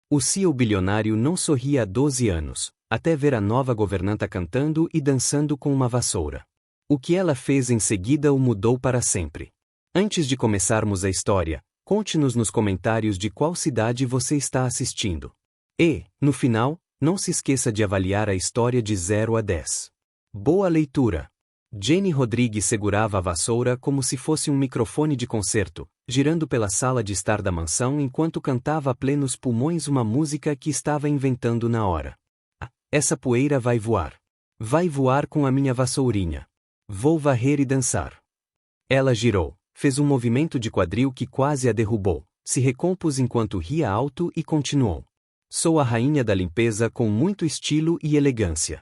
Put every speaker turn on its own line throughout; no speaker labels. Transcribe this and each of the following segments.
O CEO bilionário não sorria há 12 anos, até ver a nova governanta cantando e dançando com uma vassoura. O que ela fez em seguida o mudou para sempre. Antes de começarmos a história, conte-nos nos comentários de qual cidade você está assistindo. E, no final, não se esqueça de avaliar a história de 0 a 10. Boa leitura! Jenny Rodrigues segurava a vassoura como se fosse um microfone de concerto, girando pela sala de estar da mansão enquanto cantava a plenos pulmões uma música que estava inventando na hora. Essa poeira vai voar. Vai voar com a minha vassourinha. Vou varrer e dançar. Ela girou, fez um movimento de quadril que quase a derrubou, se recompôs enquanto ria alto e continuou. Sou a rainha da limpeza com muito estilo e elegância.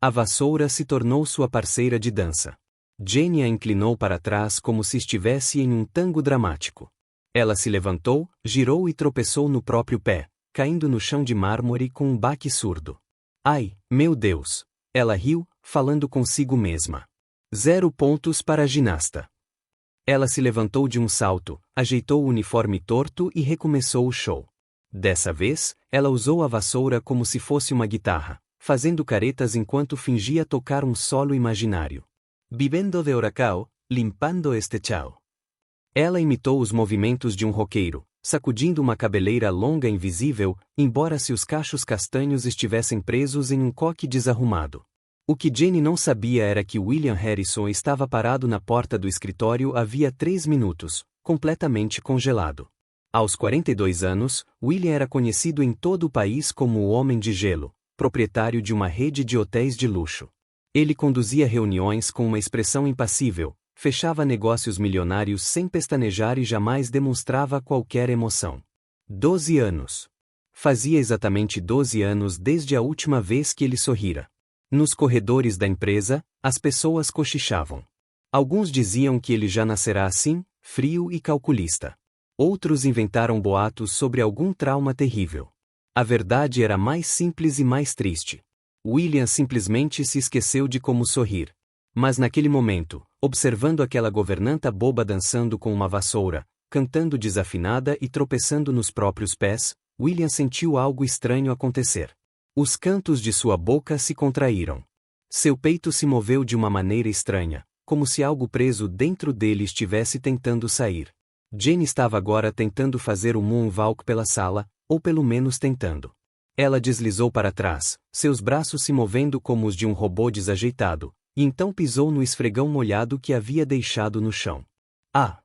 A vassoura se tornou sua parceira de dança. Jenny a inclinou para trás como se estivesse em um tango dramático. Ela se levantou, girou e tropeçou no próprio pé, caindo no chão de mármore com um baque surdo. Ai, meu Deus! Ela riu, falando consigo mesma. 0 pontos para a ginasta. Ela se levantou de um salto, ajeitou o uniforme torto e recomeçou o show. Dessa vez, ela usou a vassoura como se fosse uma guitarra, fazendo caretas enquanto fingia tocar um solo imaginário. Vivendo de huracão, limpando este chão. Ela imitou os movimentos de um roqueiro, sacudindo uma cabeleira longa invisível, embora seus cachos castanhos estivessem presos em um coque desarrumado. O que Jenny não sabia era que William Harrison estava parado na porta do escritório havia 3 minutos, completamente congelado. Aos 42 anos, William era conhecido em todo o país como o Homem de Gelo, proprietário de uma rede de hotéis de luxo. Ele conduzia reuniões com uma expressão impassível, fechava negócios milionários sem pestanejar e jamais demonstrava qualquer emoção. 12 anos. Fazia exatamente 12 anos desde a última vez que ele sorrira. Nos corredores da empresa, as pessoas cochichavam. Alguns diziam que ele já nascerá assim, frio e calculista. Outros inventaram boatos sobre algum trauma terrível. A verdade era mais simples e mais triste. William simplesmente se esqueceu de como sorrir. Mas naquele momento, observando aquela governanta boba dançando com uma vassoura, cantando desafinada e tropeçando nos próprios pés, William sentiu algo estranho acontecer. Os cantos de sua boca se contraíram. Seu peito se moveu de uma maneira estranha, como se algo preso dentro dele estivesse tentando sair. Jenny estava agora tentando fazer o moonwalk pela sala, ou pelo menos tentando. Ela deslizou para trás, seus braços se movendo como os de um robô desajeitado, e então pisou no esfregão molhado que havia deixado no chão. Ah!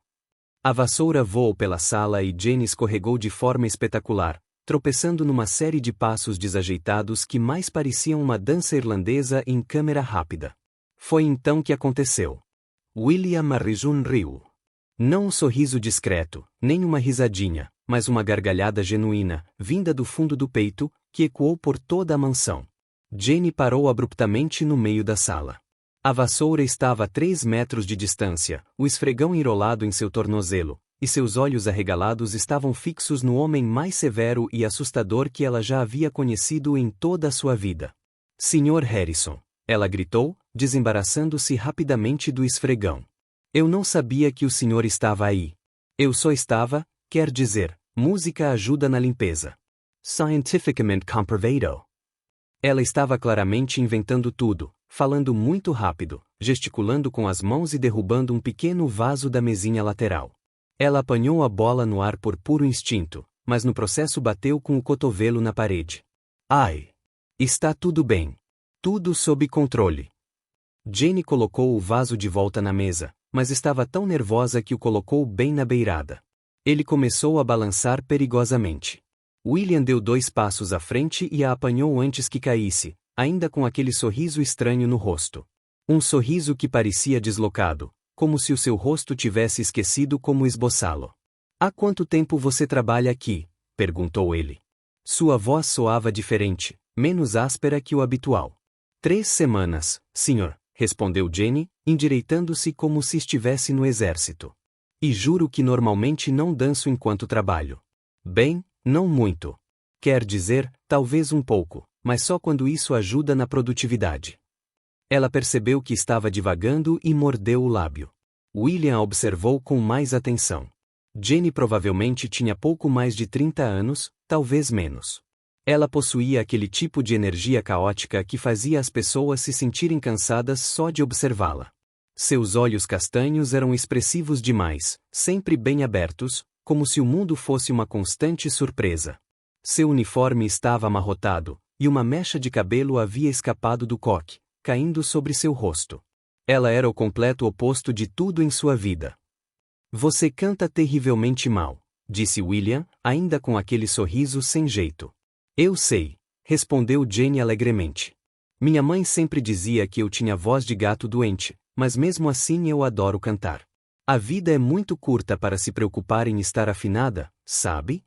A vassoura voou pela sala e Jenny escorregou de forma espetacular, tropeçando numa série de passos desajeitados que mais pareciam uma dança irlandesa em câmera rápida. Foi então que aconteceu. William Harrison riu. Não um sorriso discreto, nem uma risadinha, mas uma gargalhada genuína, vinda do fundo do peito, que ecoou por toda a mansão. Jenny parou abruptamente no meio da sala. A vassoura estava a 3 metros de distância, o esfregão enrolado em seu tornozelo, e seus olhos arregalados estavam fixos no homem mais severo e assustador que ela já havia conhecido em toda a sua vida. Sr. Harrison, ela gritou, desembaraçando-se rapidamente do esfregão. Eu não sabia que o senhor estava aí. Eu só estava, quer dizer, música ajuda na limpeza. Scientificamente comprovado. Ela estava claramente inventando tudo, falando muito rápido, gesticulando com as mãos e derrubando um pequeno vaso da mesinha lateral. Ela apanhou a bola no ar por puro instinto, mas no processo bateu com o cotovelo na parede. Ai! Está tudo bem. Tudo sob controle. Jenny colocou o vaso de volta na mesa, mas estava tão nervosa que o colocou bem na beirada. Ele começou a balançar perigosamente. William deu 2 passos à frente e a apanhou antes que caísse, ainda com aquele sorriso estranho no rosto. Um sorriso que parecia deslocado, como se o seu rosto tivesse esquecido como esboçá-lo. Há quanto tempo você trabalha aqui? Perguntou ele. Sua voz soava diferente, menos áspera que o habitual. 3 semanas, senhor, respondeu Jenny, endireitando-se como se estivesse no exército. E juro que normalmente não danço enquanto trabalho. Bem, não muito. Quer dizer, talvez um pouco, mas só quando isso ajuda na produtividade. Ela percebeu que estava divagando e mordeu o lábio. William a observou com mais atenção. Jenny provavelmente tinha pouco mais de 30 anos, talvez menos. Ela possuía aquele tipo de energia caótica que fazia as pessoas se sentirem cansadas só de observá-la. Seus olhos castanhos eram expressivos demais, sempre bem abertos, como se o mundo fosse uma constante surpresa. Seu uniforme estava amarrotado, e uma mecha de cabelo havia escapado do coque, caindo sobre seu rosto. Ela era o completo oposto de tudo em sua vida. Você canta terrivelmente mal, disse William, ainda com aquele sorriso sem jeito. Eu sei, respondeu Jane alegremente. Minha mãe sempre dizia que eu tinha voz de gato doente, mas mesmo assim eu adoro cantar. A vida é muito curta para se preocupar em estar afinada, sabe?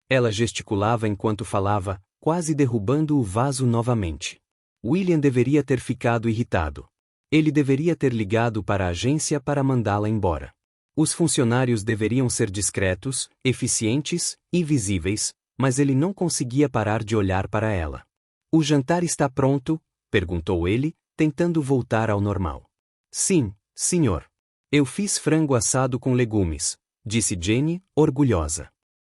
Ela gesticulava enquanto falava, quase derrubando o vaso novamente. William deveria ter ficado irritado. Ele deveria ter ligado para a agência para mandá-la embora. Os funcionários deveriam ser discretos, eficientes e visíveis, mas ele não conseguia parar de olhar para ela. O jantar está pronto? Perguntou ele, tentando voltar ao normal. Sim, senhor. Eu fiz frango assado com legumes, disse Jane, orgulhosa.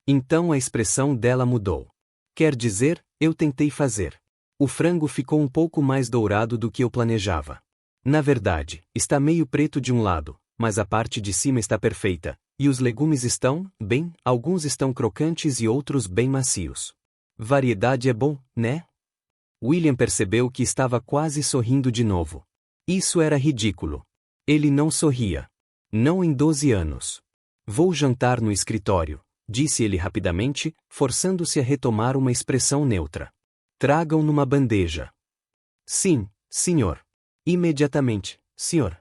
Então a expressão dela mudou. Quer dizer, eu tentei fazer. O frango ficou um pouco mais dourado do que eu planejava. Na verdade, está meio preto de um lado, mas a parte de cima está perfeita, e os legumes estão, bem, alguns estão crocantes e outros bem macios. Variedade é bom, né? William percebeu que estava quase sorrindo de novo. Isso era ridículo. Ele não sorria. Não em 12 anos. Vou jantar no escritório, disse ele rapidamente, forçando-se a retomar uma expressão neutra. Tragam numa bandeja. Sim, senhor. Imediatamente, senhor.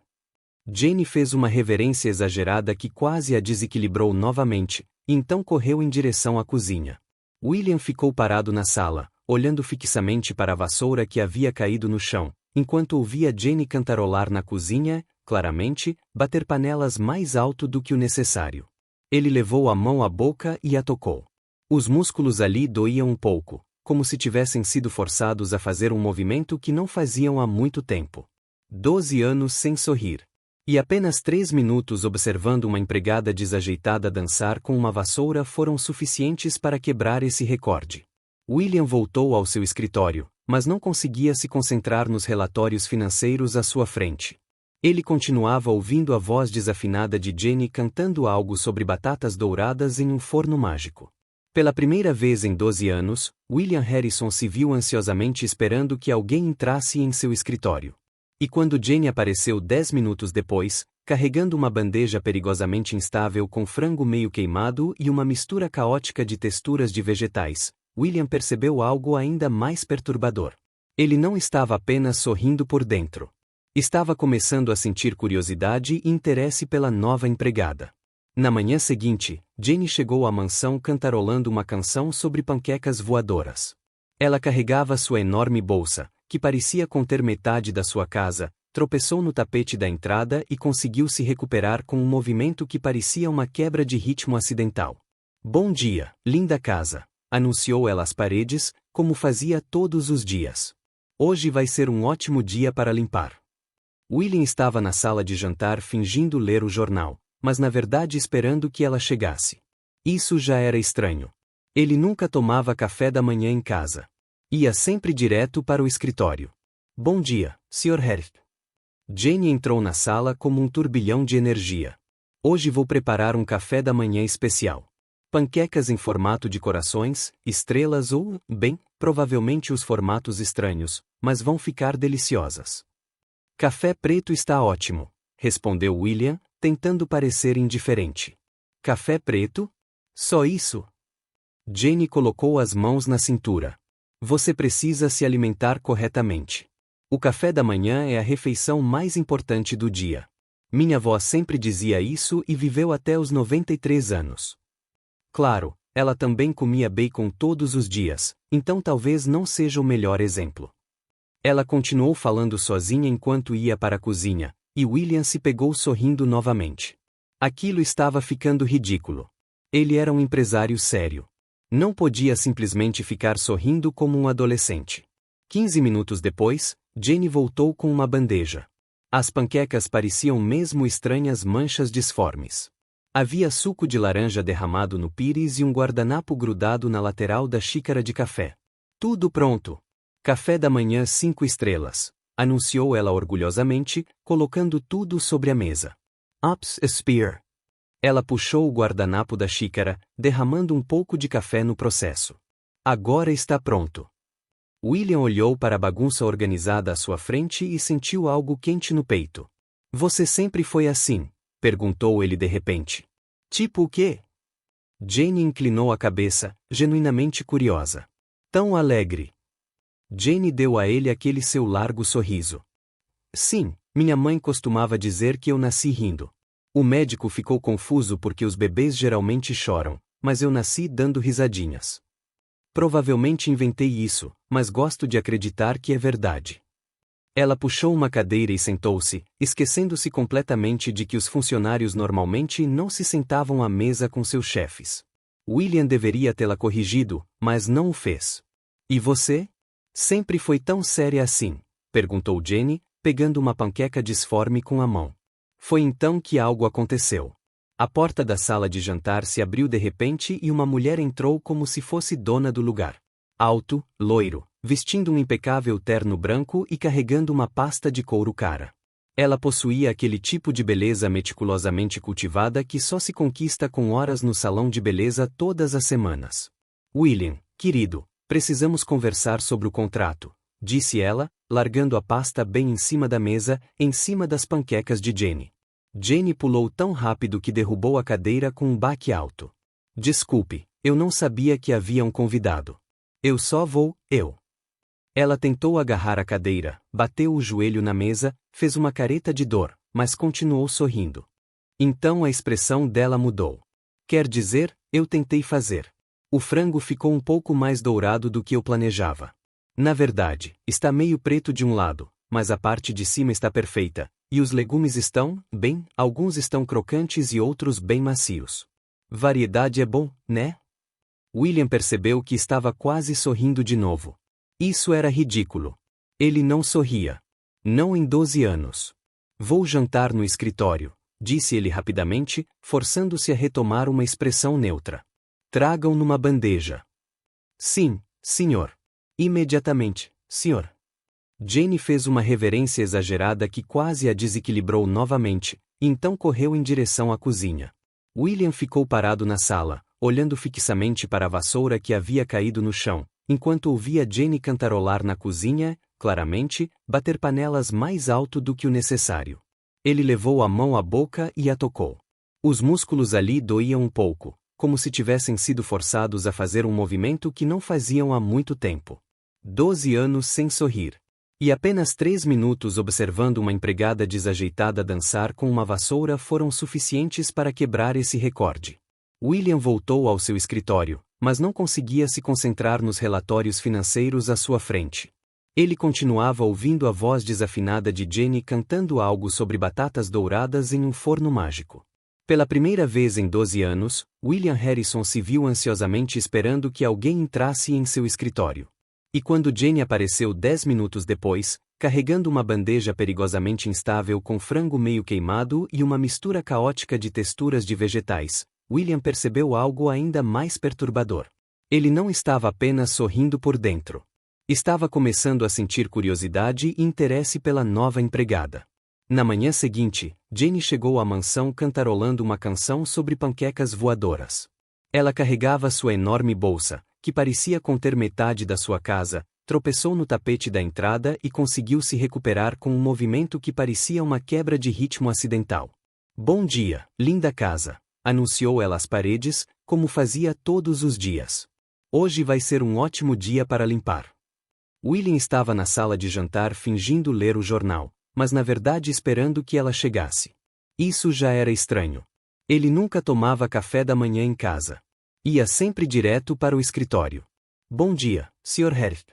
Jane fez uma reverência exagerada que quase a desequilibrou novamente, e então correu em direção à cozinha. William ficou parado na sala, olhando fixamente para a vassoura que havia caído no chão, enquanto ouvia Jane cantarolar na cozinha, claramente, bater panelas mais alto do que o necessário. Ele levou a mão à boca e a tocou. Os músculos ali doíam um pouco, como se tivessem sido forçados a fazer um movimento que não faziam há muito tempo. 12 anos sem sorrir. E apenas 3 minutos observando uma empregada desajeitada dançar com uma vassoura foram suficientes para quebrar esse recorde. William voltou ao seu escritório, mas não conseguia se concentrar nos relatórios financeiros à sua frente. Ele continuava ouvindo a voz desafinada de Jane cantando algo sobre batatas douradas em um forno mágico. Pela primeira vez em 12 anos, William Harrison se viu ansiosamente esperando que alguém entrasse em seu escritório. E quando Jane apareceu 10 minutos depois, carregando uma bandeja perigosamente instável com frango meio queimado e uma mistura caótica de texturas de vegetais, William percebeu algo ainda mais perturbador. Ele não estava apenas sorrindo por dentro. Estava começando a sentir curiosidade e interesse pela nova empregada. Na manhã seguinte, Jane chegou à mansão cantarolando uma canção sobre panquecas voadoras. Ela carregava sua enorme bolsa, que parecia conter metade da sua casa, tropeçou no tapete da entrada e conseguiu se recuperar com um movimento que parecia uma quebra de ritmo acidental. Bom dia, linda casa, anunciou ela às paredes, como fazia todos os dias. Hoje vai ser um ótimo dia para limpar. William estava na sala de jantar fingindo ler o jornal, mas na verdade esperando que ela chegasse. Isso já era estranho. Ele nunca tomava café da manhã em casa. Ia sempre direto para o escritório. Bom dia, Sr. Harris. Jane entrou na sala como um turbilhão de energia. Hoje vou preparar um café da manhã especial. Panquecas em formato de corações, estrelas ou, bem, provavelmente os formatos estranhos, mas vão ficar deliciosas. Café preto está ótimo, respondeu William, tentando parecer indiferente. Café preto? Só isso? Jane colocou as mãos na cintura. Você precisa se alimentar corretamente. O café da manhã é a refeição mais importante do dia. Minha avó sempre dizia isso e viveu até os 93 anos. Claro, ela também comia bacon todos os dias, então talvez não seja o melhor exemplo. Ela continuou falando sozinha enquanto ia para a cozinha, e William se pegou sorrindo novamente. Aquilo estava ficando ridículo. Ele era um empresário sério. Não podia simplesmente ficar sorrindo como um adolescente. 15 minutos depois, Jane voltou com uma bandeja. As panquecas pareciam mesmo estranhas manchas disformes. Havia suco de laranja derramado no pires e um guardanapo grudado na lateral da xícara de café. Tudo pronto. Café da manhã 5 estrelas, anunciou ela orgulhosamente, colocando tudo sobre a mesa. Ups, Spear. Ela puxou o guardanapo da xícara, derramando um pouco de café no processo. Agora está pronto. William olhou para a bagunça organizada à sua frente e sentiu algo quente no peito. Você sempre foi assim? Perguntou ele de repente. Tipo o quê? Jane inclinou a cabeça, genuinamente curiosa. Tão alegre. Jane deu a ele aquele seu largo sorriso. Sim, minha mãe costumava dizer que eu nasci rindo. O médico ficou confuso porque os bebês geralmente choram, mas eu nasci dando risadinhas. Provavelmente inventei isso, mas gosto de acreditar que é verdade. Ela puxou uma cadeira e sentou-se, esquecendo-se completamente de que os funcionários normalmente não se sentavam à mesa com seus chefes. William deveria tê-la corrigido, mas não o fez. E você? Sempre foi tão séria assim? Perguntou Jenny, pegando uma panqueca disforme com a mão. Foi então que algo aconteceu. A porta da sala de jantar se abriu de repente e uma mulher entrou como se fosse dona do lugar. Alto, loiro, vestindo um impecável terno branco e carregando uma pasta de couro cara. Ela possuía aquele tipo de beleza meticulosamente cultivada que só se conquista com horas no salão de beleza todas as semanas. William, querido, precisamos conversar sobre o contrato, disse ela, largando a pasta bem em cima da mesa, em cima das panquecas de Jenny. Jenny pulou tão rápido que derrubou a cadeira com um baque alto. Desculpe, eu não sabia que havia um convidado. Eu só vou, eu. Ela tentou agarrar a cadeira, bateu o joelho na mesa, fez uma careta de dor, mas continuou sorrindo. Então a expressão dela mudou. Quer dizer, eu tentei fazer. O frango ficou um pouco mais dourado do que eu planejava. Na verdade, está meio preto de um lado, mas a parte de cima está perfeita. E os legumes estão, bem, alguns estão crocantes e outros bem macios. Variedade é bom, né? William percebeu que estava quase sorrindo de novo. Isso era ridículo. Ele não sorria. Não em 12 anos. Vou jantar no escritório, disse ele rapidamente, forçando-se a retomar uma expressão neutra. Tragam numa bandeja. Sim, senhor. Imediatamente, senhor. Jane fez uma reverência exagerada que quase a desequilibrou novamente, e então correu em direção à cozinha. William ficou parado na sala, olhando fixamente para a vassoura que havia caído no chão, enquanto ouvia Jane cantarolar na cozinha, claramente, bater panelas mais alto do que o necessário. Ele levou a mão à boca e a tocou. Os músculos ali doíam um pouco, como se tivessem sido forçados a fazer um movimento que não faziam há muito tempo. 12 anos sem sorrir. E apenas 3 minutos observando uma empregada desajeitada dançar com uma vassoura foram suficientes para quebrar esse recorde. William voltou ao seu escritório, mas não conseguia se concentrar nos relatórios financeiros à sua frente. Ele continuava ouvindo a voz desafinada de Jenny cantando algo sobre batatas douradas em um forno mágico. Pela primeira vez em 12 anos, William Harrison se viu ansiosamente esperando que alguém entrasse em seu escritório. E quando Jenny apareceu 10 minutos depois, carregando uma bandeja perigosamente instável com frango meio queimado e uma mistura caótica de texturas de vegetais, William percebeu algo ainda mais perturbador. Ele não estava apenas sorrindo por dentro. Estava começando a sentir curiosidade e interesse pela nova empregada. Na manhã seguinte, Jenny chegou à mansão cantarolando uma canção sobre panquecas voadoras. Ela carregava sua enorme bolsa, que parecia conter metade da sua casa, tropeçou no tapete da entrada e conseguiu se recuperar com um movimento que parecia uma quebra de ritmo acidental. Bom dia, linda casa, anunciou ela às paredes, como fazia todos os dias. Hoje vai ser um ótimo dia para limpar. William estava na sala de jantar fingindo ler o jornal, mas na verdade esperando que ela chegasse. Isso já era estranho. Ele nunca tomava café da manhã em casa. Ia sempre direto para o escritório. Bom dia, Sr. Harris.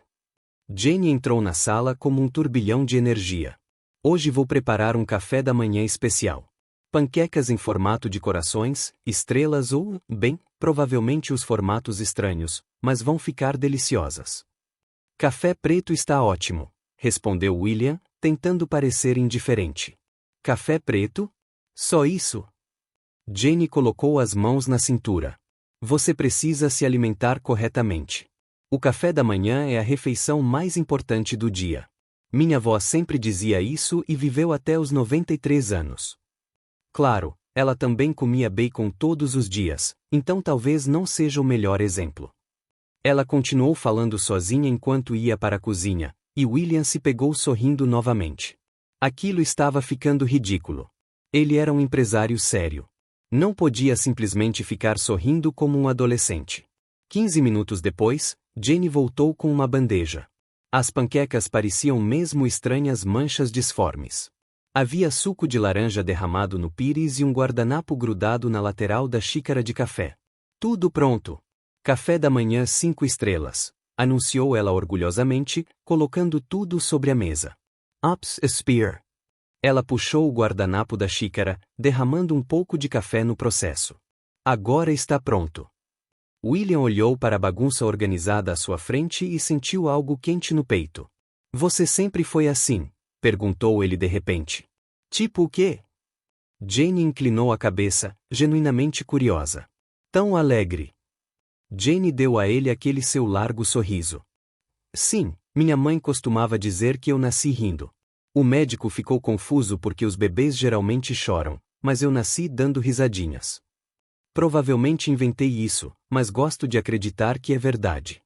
Jane entrou na sala como um turbilhão de energia. Hoje vou preparar um café da manhã especial. Panquecas em formato de corações, estrelas ou, bem, provavelmente os formatos estranhos, mas vão ficar deliciosas. Café preto está ótimo, respondeu William, tentando parecer indiferente. Café preto? Só isso? Jenny colocou as mãos na cintura. Você precisa se alimentar corretamente. O café da manhã é a refeição mais importante do dia. Minha avó sempre dizia isso e viveu até os 93 anos. Claro, ela também comia bacon todos os dias, então talvez não seja o melhor exemplo. Ela continuou falando sozinha enquanto ia para a cozinha, e William se pegou sorrindo novamente. Aquilo estava ficando ridículo. Ele era um empresário sério. Não podia simplesmente ficar sorrindo como um adolescente. 15 minutos depois, Jenny voltou com uma bandeja. As panquecas pareciam mesmo estranhas manchas disformes. Havia suco de laranja derramado no pires e um guardanapo grudado na lateral da xícara de café. Tudo pronto. Café da manhã 5 estrelas, anunciou ela orgulhosamente, colocando tudo sobre a mesa. Ups, Spear. Ela puxou o guardanapo da xícara, derramando um pouco de café no processo. Agora está pronto. William olhou para a bagunça organizada à sua frente e sentiu algo quente no peito. Você sempre foi assim? Perguntou ele de repente. Tipo o quê? Jenny inclinou a cabeça, genuinamente curiosa. Tão alegre. Jenny deu a ele aquele seu largo sorriso. Sim, minha mãe costumava dizer que eu nasci rindo. O médico ficou confuso porque os bebês geralmente choram, mas eu nasci dando risadinhas. Provavelmente inventei isso, mas gosto de acreditar que é verdade.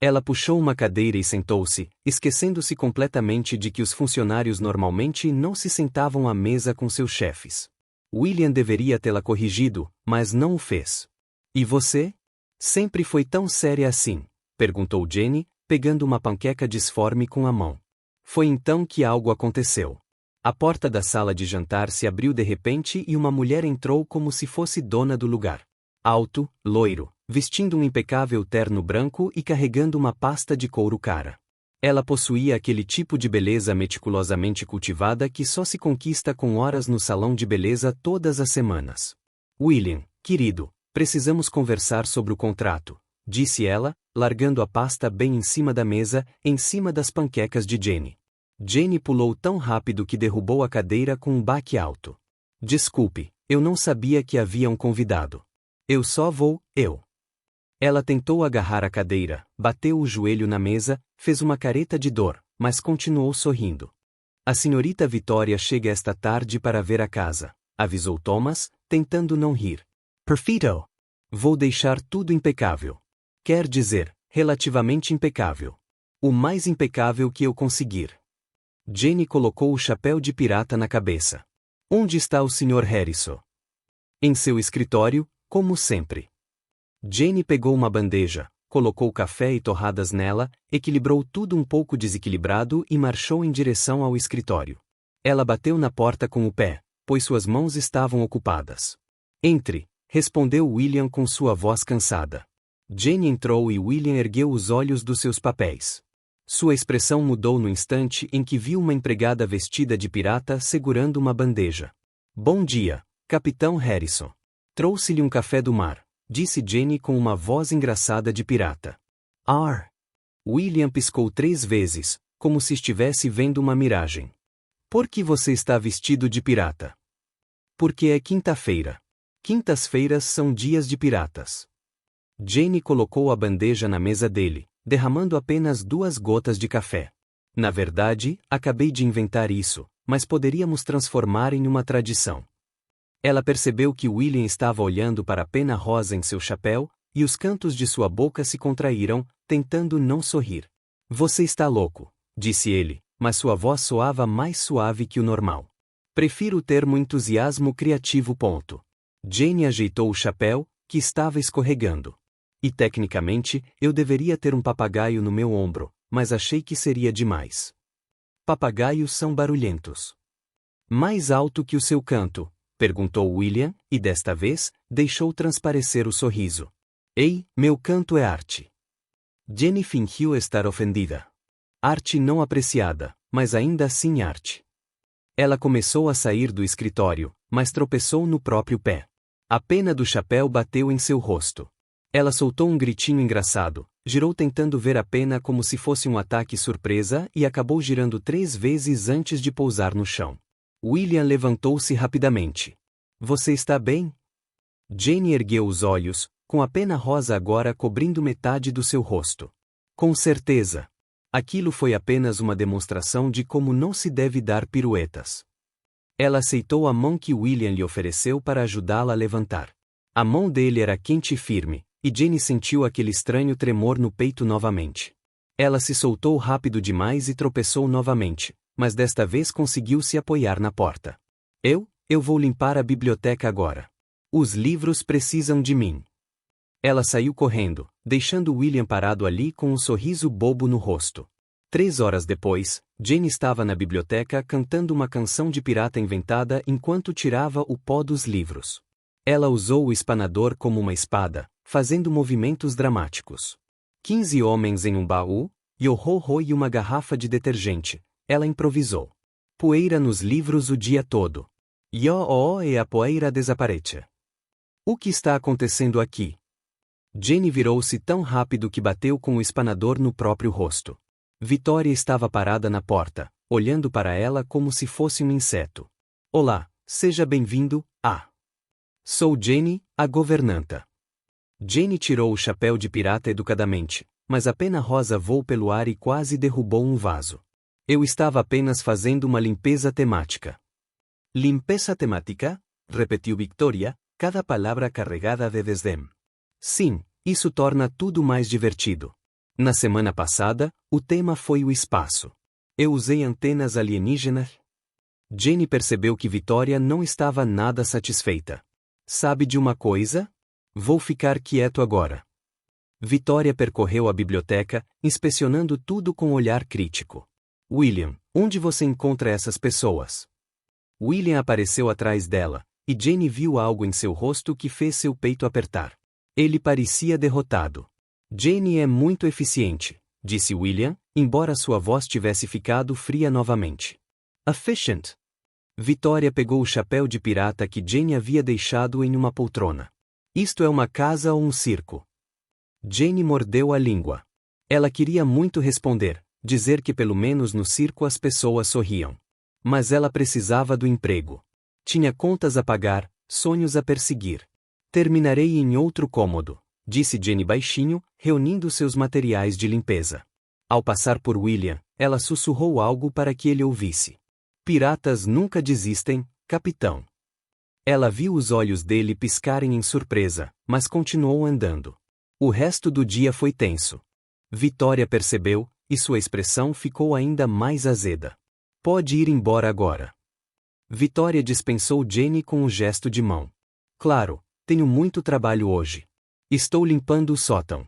Ela puxou uma cadeira e sentou-se, esquecendo-se completamente de que os funcionários normalmente não se sentavam à mesa com seus chefes. William deveria tê-la corrigido, mas não o fez. E você? Sempre foi tão séria assim? Perguntou Jenny, pegando uma panqueca disforme com a mão. Foi então que algo aconteceu. A porta da sala de jantar se abriu de repente e uma mulher entrou como se fosse dona do lugar. Alto, loiro, vestindo um impecável terno branco e carregando uma pasta de couro cara. Ela possuía aquele tipo de beleza meticulosamente cultivada que só se conquista com horas no salão de beleza todas as semanas. William, querido, precisamos conversar sobre o contrato, disse ela, largando a pasta bem em cima da mesa, em cima das panquecas de Jenny. Jenny pulou tão rápido que derrubou a cadeira com um baque alto. Desculpe, eu não sabia que havia um convidado. Eu só vou. Ela tentou agarrar a cadeira, bateu o joelho na mesa, fez uma careta de dor, mas continuou sorrindo. A senhorita Vitória chega esta tarde para ver a casa, avisou Thomas, tentando não rir. Perfeito! Vou deixar tudo impecável. Quer dizer, relativamente impecável. O mais impecável que eu conseguir. Jenny colocou o chapéu de pirata na cabeça. Onde está o Sr. Harrison? Em seu escritório, como sempre. Jenny pegou uma bandeja, colocou café e torradas nela, equilibrou tudo um pouco desequilibrado e marchou em direção ao escritório. Ela bateu na porta com o pé, pois suas mãos estavam ocupadas. Entre, respondeu William com sua voz cansada. Jenny entrou e William ergueu os olhos dos seus papéis. Sua expressão mudou no instante em que viu uma empregada vestida de pirata segurando uma bandeja. Bom dia, Capitão Harrison. Trouxe-lhe um café do mar, disse Jenny com uma voz engraçada de pirata. Ar! William piscou 3 vezes, como se estivesse vendo uma miragem. Por que você está vestido de pirata? Porque é quinta-feira. Quintas-feiras são dias de piratas. Jenny colocou a bandeja na mesa dele, derramando apenas 2 gotas de café. Na verdade, acabei de inventar isso, mas poderíamos transformar em uma tradição. Ela percebeu que William estava olhando para a pena rosa em seu chapéu, e os cantos de sua boca se contraíram, tentando não sorrir. Você está louco, disse ele, mas sua voz soava mais suave que o normal. Prefiro o termo entusiasmo criativo. Jenny ajeitou o chapéu, que estava escorregando. E tecnicamente, eu deveria ter um papagaio no meu ombro, mas achei que seria demais. Papagaios são barulhentos. Mais alto que o seu canto? Perguntou William, e desta vez, deixou transparecer o sorriso. Ei, meu canto é arte. Jenny fingiu estar ofendida. Arte não apreciada, mas ainda assim arte. Ela começou a sair do escritório, mas tropeçou no próprio pé. A pena do chapéu bateu em seu rosto. Ela soltou um gritinho engraçado, girou tentando ver a pena como se fosse um ataque surpresa e acabou girando 3 vezes antes de pousar no chão. William levantou-se rapidamente. Você está bem? Jane ergueu os olhos, com a pena rosa agora cobrindo metade do seu rosto. Com certeza. Aquilo foi apenas uma demonstração de como não se deve dar piruetas. Ela aceitou a mão que William lhe ofereceu para ajudá-la a levantar. A mão dele era quente e firme, e Jane sentiu aquele estranho tremor no peito novamente. Ela se soltou rápido demais e tropeçou novamente, mas desta vez conseguiu se apoiar na porta. Eu vou limpar a biblioteca agora. Os livros precisam de mim. Ela saiu correndo, deixando William parado ali com um sorriso bobo no rosto. 3 horas depois, Jane estava na biblioteca cantando uma canção de pirata inventada enquanto tirava o pó dos livros. Ela usou o espanador como uma espada, fazendo movimentos dramáticos. 15 homens em um baú, yo-ho-ho e uma garrafa de detergente. Ela improvisou. Poeira nos livros o dia todo. Yo-oh e a poeira desaparece. O que está acontecendo aqui? Jane virou-se tão rápido que bateu com o espanador no próprio rosto. Vitória estava parada na porta, olhando para ela como se fosse um inseto. Olá, seja bem-vindo, Sou Jane, a governanta. Jane tirou o chapéu de pirata educadamente, mas a pena rosa voou pelo ar e quase derrubou um vaso. Eu estava apenas fazendo uma limpeza temática. Limpeza temática? Repetiu Victoria, cada palavra carregada de desdém. Sim, isso torna tudo mais divertido. Na semana passada, o tema foi o espaço. Eu usei antenas alienígenas. Jane percebeu que Victoria não estava nada satisfeita. Sabe de uma coisa? Vou ficar quieto agora. Victoria percorreu a biblioteca, inspecionando tudo com olhar crítico. William, onde você encontra essas pessoas? William apareceu atrás dela, e Jane viu algo em seu rosto que fez seu peito apertar. Ele parecia derrotado. Jane é muito eficiente, disse William, embora sua voz tivesse ficado fria novamente. Efficient. Victoria pegou o chapéu de pirata que Jane havia deixado em uma poltrona. Isto é uma casa ou um circo? Jane mordeu a língua. Ela queria muito responder, dizer que pelo menos no circo as pessoas sorriam. Mas ela precisava do emprego. Tinha contas a pagar, sonhos a perseguir. Terminarei em outro cômodo, disse Jane baixinho, reunindo seus materiais de limpeza. Ao passar por William, ela sussurrou algo para que ele ouvisse. Piratas nunca desistem, capitão. Ela viu os olhos dele piscarem em surpresa, mas continuou andando. O resto do dia foi tenso. Victoria percebeu, e sua expressão ficou ainda mais azeda. Pode ir embora agora. Victoria dispensou Jane com um gesto de mão. Claro, tenho muito trabalho hoje. Estou limpando o sótão.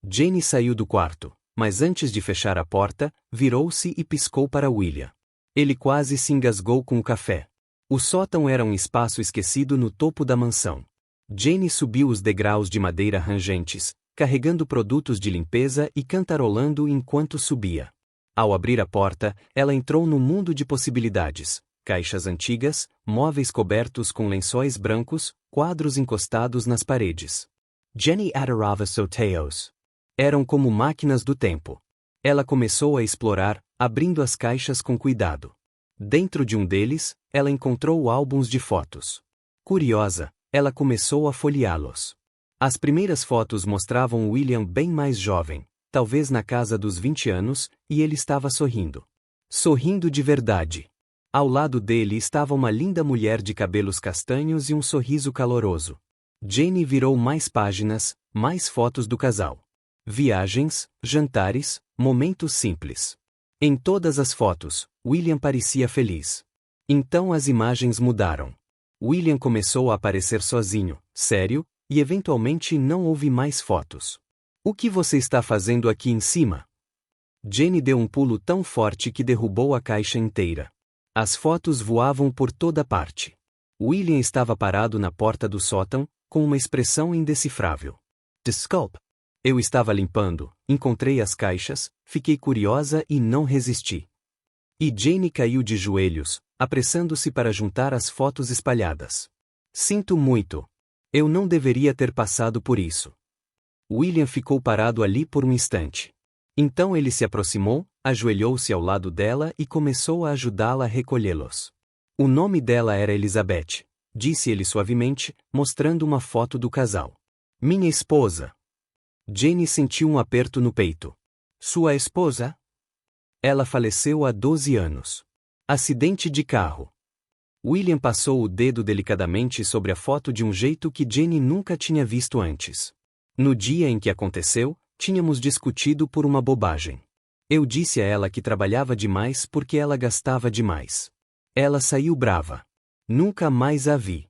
Jane saiu do quarto, mas antes de fechar a porta, virou-se e piscou para William. Ele quase se engasgou com o café. O sótão era um espaço esquecido no topo da mansão. Jane subiu os degraus de madeira rangentes, carregando produtos de limpeza e cantarolando enquanto subia. Ao abrir a porta, ela entrou num mundo de possibilidades. Caixas antigas, móveis cobertos com lençóis brancos, quadros encostados nas paredes. Jenny adorava sorteios. Eram como máquinas do tempo. Ela começou a explorar, abrindo as caixas com cuidado. Dentro de um deles, ela encontrou álbuns de fotos. Curiosa, ela começou a folheá-los. As primeiras fotos mostravam William bem mais jovem, talvez na casa dos 20 anos, e ele estava sorrindo. Sorrindo de verdade. Ao lado dele estava uma linda mulher de cabelos castanhos e um sorriso caloroso. Jane virou mais páginas, mais fotos do casal. Viagens, jantares, momentos simples. Em todas as fotos, William parecia feliz. Então as imagens mudaram. William começou a aparecer sozinho, sério, e eventualmente não houve mais fotos. O que você está fazendo aqui em cima? Jane deu um pulo tão forte que derrubou a caixa inteira. As fotos voavam por toda parte. William estava parado na porta do sótão, com uma expressão indecifrável. Desculpe. Eu estava limpando, encontrei as caixas, fiquei curiosa e não resisti. E Jane caiu de joelhos, apressando-se para juntar as fotos espalhadas. Sinto muito. Eu não deveria ter passado por isso. William ficou parado ali por um instante. Então ele se aproximou, ajoelhou-se ao lado dela e começou a ajudá-la a recolhê-los. O nome dela era Elizabeth. disse ele suavemente, mostrando uma foto do casal. Minha esposa. Jenny sentiu um aperto no peito. Sua esposa? Ela faleceu há 12 anos. Acidente de carro. William passou o dedo delicadamente sobre a foto de um jeito que Jenny nunca tinha visto antes. No dia em que aconteceu, tínhamos discutido por uma bobagem. Eu disse a ela que trabalhava demais porque ela gastava demais. Ela saiu brava. Nunca mais a vi.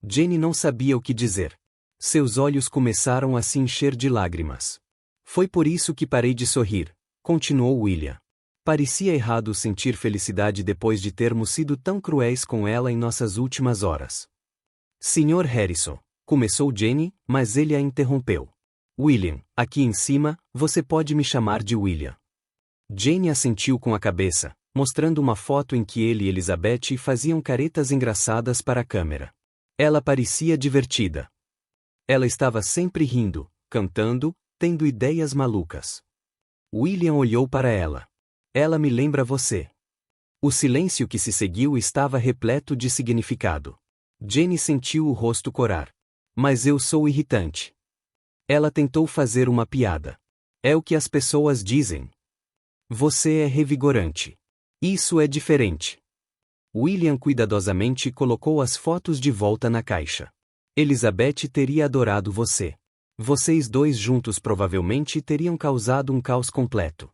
Jenny não sabia o que dizer. Seus olhos começaram a se encher de lágrimas. Foi por isso que parei de sorrir, continuou William. Parecia errado sentir felicidade depois de termos sido tão cruéis com ela em nossas últimas horas. Sr. Harrison, começou Jenny, mas ele a interrompeu. William, aqui em cima, você pode me chamar de William. Jenny assentiu com a cabeça, mostrando uma foto em que ele e Elizabeth faziam caretas engraçadas para a câmera. Ela parecia divertida. Ela estava sempre rindo, cantando, tendo ideias malucas. William olhou para ela. Ela me lembra você. O silêncio que se seguiu estava repleto de significado. Jenny sentiu o rosto corar. Mas eu sou irritante. Ela tentou fazer uma piada. É o que as pessoas dizem. Você é revigorante. Isso é diferente. William cuidadosamente colocou as fotos de volta na caixa. Elizabeth teria adorado você. Vocês dois juntos provavelmente teriam causado um caos completo.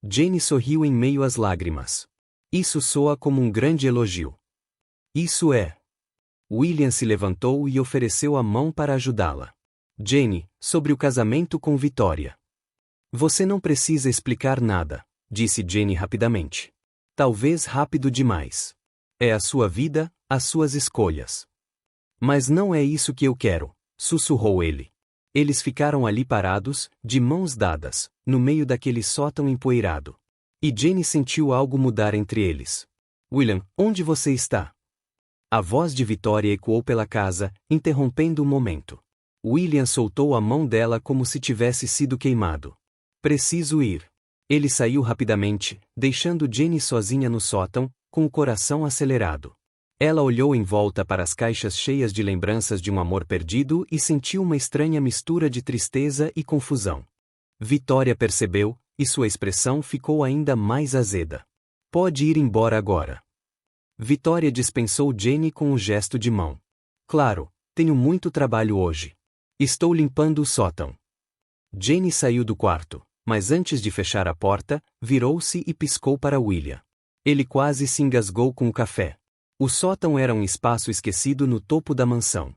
Jenny sorriu em meio às lágrimas. Isso soa como um grande elogio. Isso é. William se levantou e ofereceu a mão para ajudá-la. Jenny, sobre o casamento com Victoria. Você não precisa explicar nada, disse Jenny rapidamente. Talvez rápido demais. É a sua vida, as suas escolhas. Mas não é isso que eu quero, sussurrou ele. Eles ficaram ali parados, de mãos dadas, no meio daquele sótão empoeirado. E Jenny sentiu algo mudar entre eles. William, onde você está? A voz de Victoria ecoou pela casa, interrompendo o momento. William soltou a mão dela como se tivesse sido queimado. Preciso ir. Ele saiu rapidamente, deixando Jenny sozinha no sótão, com o coração acelerado. Ela olhou em volta para as caixas cheias de lembranças de um amor perdido e sentiu uma estranha mistura de tristeza e confusão. Victoria percebeu, e sua expressão ficou ainda mais azeda. Pode ir embora agora. Victoria dispensou Jenny com um gesto de mão. Claro, tenho muito trabalho hoje. Estou limpando o sótão. Jenny saiu do quarto, mas antes de fechar a porta, virou-se e piscou para William. Ele quase se engasgou com o café. O sótão era um espaço esquecido no topo da mansão.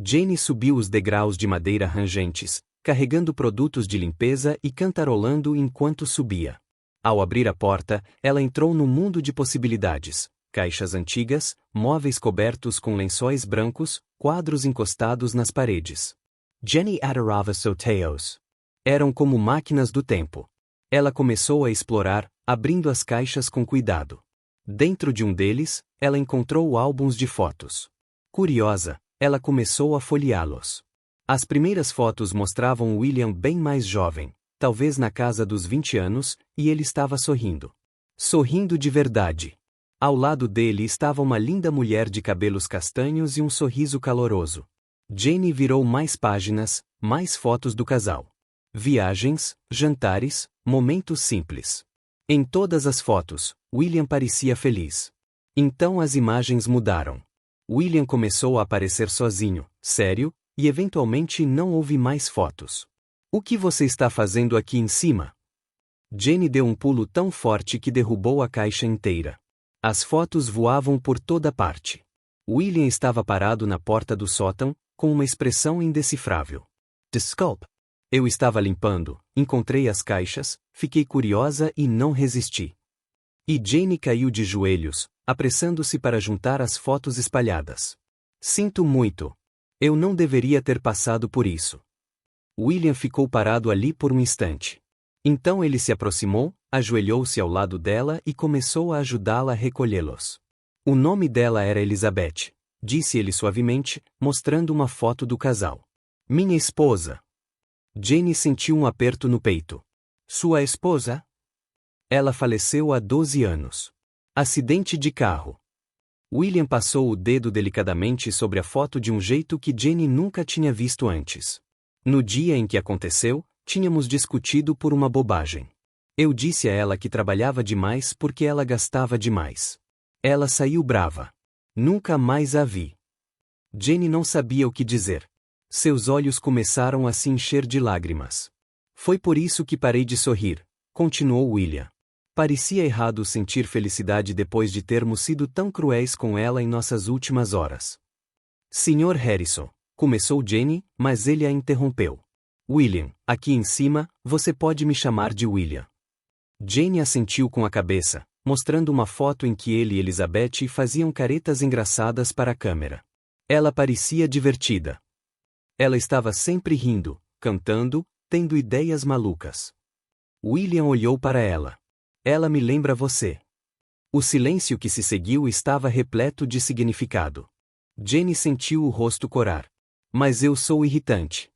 Jenny subiu os degraus de madeira rangentes, carregando produtos de limpeza e cantarolando enquanto subia. Ao abrir a porta, ela entrou num mundo de possibilidades. Caixas antigas, móveis cobertos com lençóis brancos, quadros encostados nas paredes. Jenny adorava sorteios. Eram como máquinas do tempo. Ela começou a explorar, abrindo as caixas com cuidado. Dentro de um deles, ela encontrou álbuns de fotos. Curiosa, ela começou a folheá-los. As primeiras fotos mostravam William bem mais jovem, talvez na casa dos 20 anos, e ele estava sorrindo. Sorrindo de verdade. Ao lado dele estava uma linda mulher de cabelos castanhos e um sorriso caloroso. Jenny virou mais páginas, mais fotos do casal. Viagens, jantares, momentos simples. Em todas as fotos, William parecia feliz. Então as imagens mudaram. William começou a aparecer sozinho, sério, e eventualmente não houve mais fotos. O que você está fazendo aqui em cima? Jenny deu um pulo tão forte que derrubou a caixa inteira. As fotos voavam por toda parte. William estava parado na porta do sótão, com uma expressão indecifrável. Desculpe. Eu estava limpando, encontrei as caixas, fiquei curiosa e não resisti. E Jenny caiu de joelhos, apressando-se para juntar as fotos espalhadas. Sinto muito. Eu não deveria ter passado por isso. William ficou parado ali por um instante. Então ele se aproximou, ajoelhou-se ao lado dela e começou a ajudá-la a recolhê-los. O nome dela era Elizabeth, disse ele suavemente, mostrando uma foto do casal. Minha esposa. Jenny sentiu um aperto no peito. Sua esposa? Ela faleceu há 12 anos. Acidente de carro. William passou o dedo delicadamente sobre a foto de um jeito que Jenny nunca tinha visto antes. No dia em que aconteceu, tínhamos discutido por uma bobagem. Eu disse a ela que trabalhava demais porque ela gastava demais. Ela saiu brava. Nunca mais a vi. Jenny não sabia o que dizer. Seus olhos começaram a se encher de lágrimas. Foi por isso que parei de sorrir, continuou William. Parecia errado sentir felicidade depois de termos sido tão cruéis com ela em nossas últimas horas. Sr. Harrison, começou Jenny, mas ele a interrompeu. William, aqui em cima, você pode me chamar de William. Jenny assentiu com a cabeça, mostrando uma foto em que ele e Elizabeth faziam caretas engraçadas para a câmera. Ela parecia divertida. Ela estava sempre rindo, cantando, tendo ideias malucas. William olhou para ela. Ela me lembra você. O silêncio que se seguiu estava repleto de significado. Jenny sentiu o rosto corar. Mas eu sou irritante.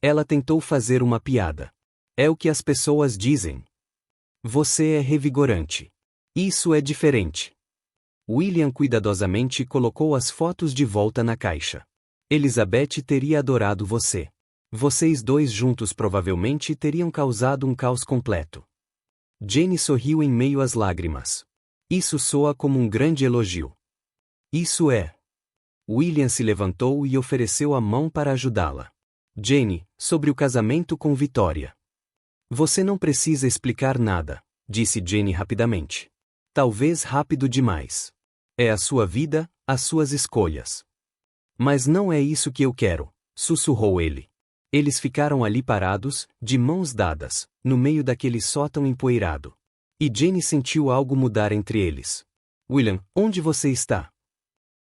Ela tentou fazer uma piada. É o que as pessoas dizem. Você é revigorante. Isso é diferente. William cuidadosamente colocou as fotos de volta na caixa. Elizabeth teria adorado você. Vocês dois juntos provavelmente teriam causado um caos completo. Jenny sorriu em meio às lágrimas. Isso soa como um grande elogio. Isso é. William se levantou e ofereceu a mão para ajudá-la. Jenny, sobre o casamento com Victoria. Você não precisa explicar nada, disse Jenny rapidamente. Talvez rápido demais. É a sua vida, as suas escolhas. Mas não é isso que eu quero, sussurrou ele. Eles ficaram ali parados, de mãos dadas, no meio daquele sótão empoeirado. E Jenny sentiu algo mudar entre eles. William, onde você está?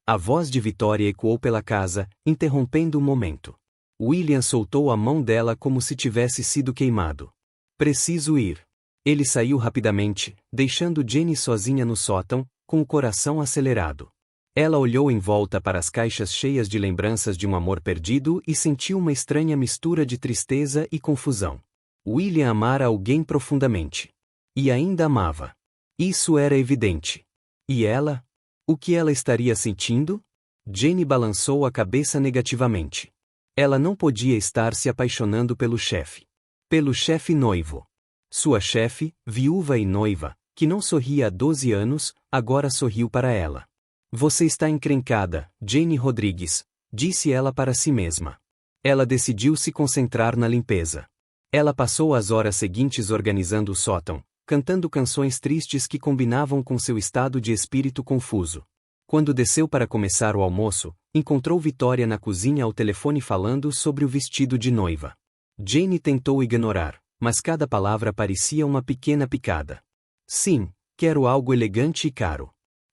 A voz de Victoria ecoou pela casa, interrompendo o momento. William soltou a mão dela como se tivesse sido queimado. Preciso ir. Ele saiu rapidamente, deixando Jenny sozinha no sótão, com o coração acelerado. Ela olhou em volta para as caixas cheias de lembranças de um amor perdido e sentiu uma estranha mistura de tristeza e confusão. William amara alguém profundamente. E ainda amava. Isso era evidente. E ela? O que ela estaria sentindo? Jenny balançou a cabeça negativamente. Ela não podia estar se apaixonando pelo chefe. Pelo chefe noivo. Sua chefe, viúva e noiva, que não sorria há 12 anos, agora sorriu para ela. Você está encrencada, Jenny Rodrigues, disse ela para si mesma. Ela decidiu se concentrar na limpeza. Ela passou as horas seguintes organizando o sótão, cantando canções tristes que combinavam com seu estado de espírito confuso. Quando desceu para começar o almoço, encontrou Victoria na cozinha ao telefone falando sobre o vestido de noiva. Jenny tentou ignorar, mas cada palavra parecia uma pequena picada. Sim, quero algo elegante e caro.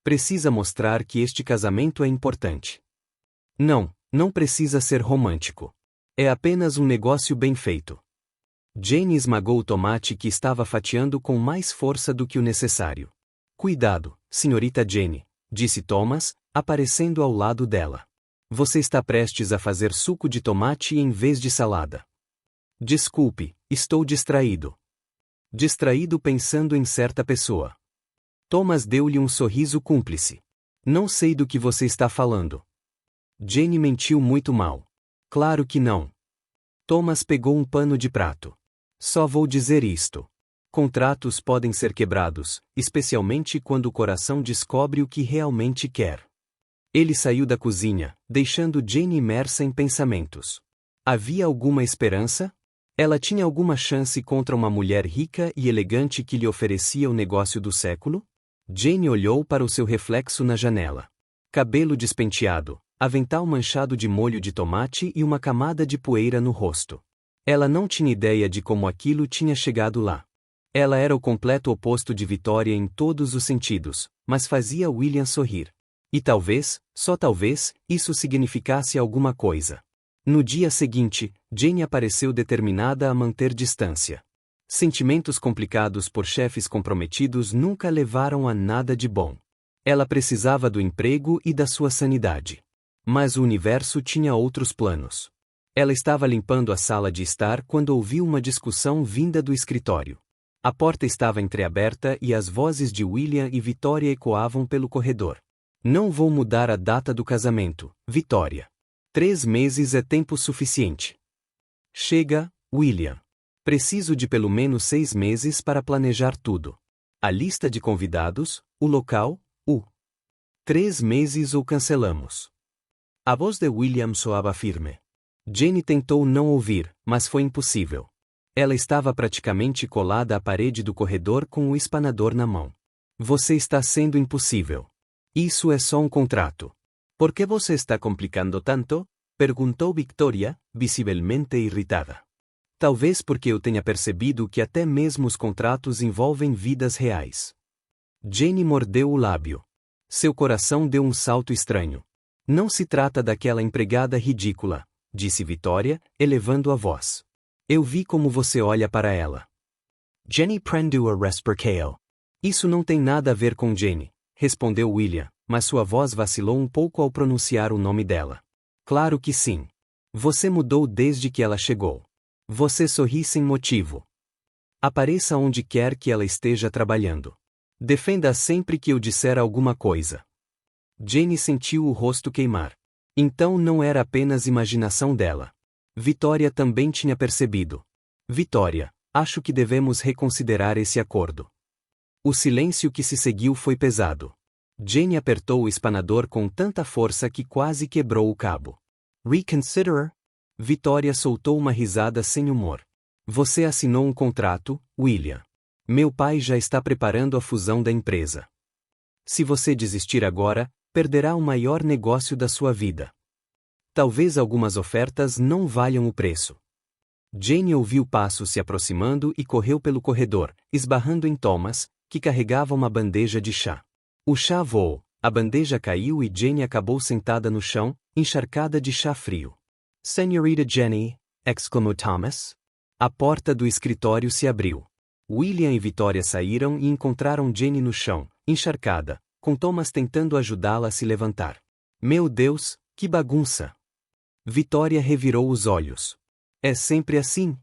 Precisa mostrar que este casamento é importante. Não, não precisa ser romântico. É apenas um negócio bem feito. Jenny esmagou o tomate que estava fatiando com mais força do que o necessário. Cuidado, senhorita Jenny, disse Thomas, aparecendo ao lado dela. Você está prestes a fazer suco de tomate em vez de salada. Desculpe, estou distraído. Distraído pensando em certa pessoa. Thomas deu-lhe um sorriso cúmplice. Não sei do que você está falando. Jenny mentiu muito mal. Claro que não. Thomas pegou um pano de prato. Só vou dizer isto. Contratos podem ser quebrados, especialmente quando o coração descobre o que realmente quer. Ele saiu da cozinha, deixando Jenny imersa em pensamentos. Havia alguma esperança? Ela tinha alguma chance contra uma mulher rica e elegante que lhe oferecia o negócio do século? Jenny olhou para o seu reflexo na janela. Cabelo despenteado, avental manchado de molho de tomate e uma camada de poeira no rosto. Ela não tinha ideia de como aquilo tinha chegado lá. Ela era o completo oposto de Victoria em todos os sentidos, mas fazia William sorrir. E talvez, só talvez, isso significasse alguma coisa. No dia seguinte, Jenny apareceu determinada a manter distância. Sentimentos complicados por chefes comprometidos nunca levaram a nada de bom. Ela precisava do emprego e da sua sanidade. Mas o universo tinha outros planos. Ela estava limpando a sala de estar quando ouviu uma discussão vinda do escritório. A porta estava entreaberta e as vozes de William e Victoria ecoavam pelo corredor. Não vou mudar a data do casamento, Vitória. 3 meses é tempo suficiente. Chega, William. Preciso de pelo menos 6 meses para planejar tudo. A lista de convidados, o local, 3 meses ou cancelamos. A voz de William soava firme. Jenny tentou não ouvir, mas foi impossível. Ela estava praticamente colada à parede do corredor com o espanador na mão. Você está sendo impossível. Isso é só um contrato. Por que você está complicando tanto? Perguntou Victoria, visivelmente irritada. Talvez porque eu tenha percebido que até mesmo os contratos envolvem vidas reais. Jenny mordeu o lábio. Seu coração deu um salto estranho. Não se trata daquela empregada ridícula, disse Vitória, elevando a voz. Eu vi como você olha para ela. Jenny prendeu a respercale. Isso não tem nada a ver com Jenny, respondeu William, mas sua voz vacilou um pouco ao pronunciar o nome dela. Claro que sim. Você mudou desde que ela chegou. Você sorri sem motivo. Apareça onde quer que ela esteja trabalhando. Defenda sempre que eu disser alguma coisa. Jenny sentiu o rosto queimar. Então não era apenas imaginação dela. Vitória também tinha percebido. Vitória, acho que devemos reconsiderar esse acordo. O silêncio que se seguiu foi pesado. Jenny apertou o espanador com tanta força que quase quebrou o cabo. Reconsider? Vitória soltou uma risada sem humor. Você assinou um contrato, William. Meu pai já está preparando a fusão da empresa. Se você desistir agora, perderá o maior negócio da sua vida. Talvez algumas ofertas não valham o preço. Jenny ouviu passos se aproximando e correu pelo corredor, esbarrando em Thomas, que carregava uma bandeja de chá. O chá voou, a bandeja caiu e Jenny acabou sentada no chão, encharcada de chá frio. Senhorita Jenny, exclamou Thomas. A porta do escritório se abriu. William e Vitória saíram e encontraram Jenny no chão, encharcada, com Thomas tentando ajudá-la a se levantar. Meu Deus, que bagunça! Vitória revirou os olhos. É sempre assim?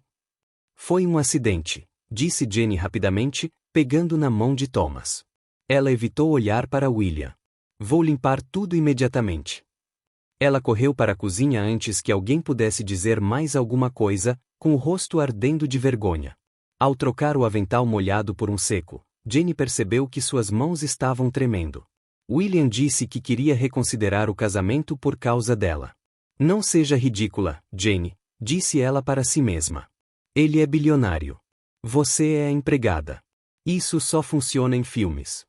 Foi um acidente, disse Jenny rapidamente, pegando na mão de Thomas. Ela evitou olhar para William. Vou limpar tudo imediatamente. Ela correu para a cozinha antes que alguém pudesse dizer mais alguma coisa, com o rosto ardendo de vergonha. Ao trocar o avental molhado por um seco, Jenny percebeu que suas mãos estavam tremendo. William disse que queria reconsiderar o casamento por causa dela. Não seja ridícula, Jenny, disse ela para si mesma. Ele é bilionário. Você é a empregada. Isso só funciona em filmes.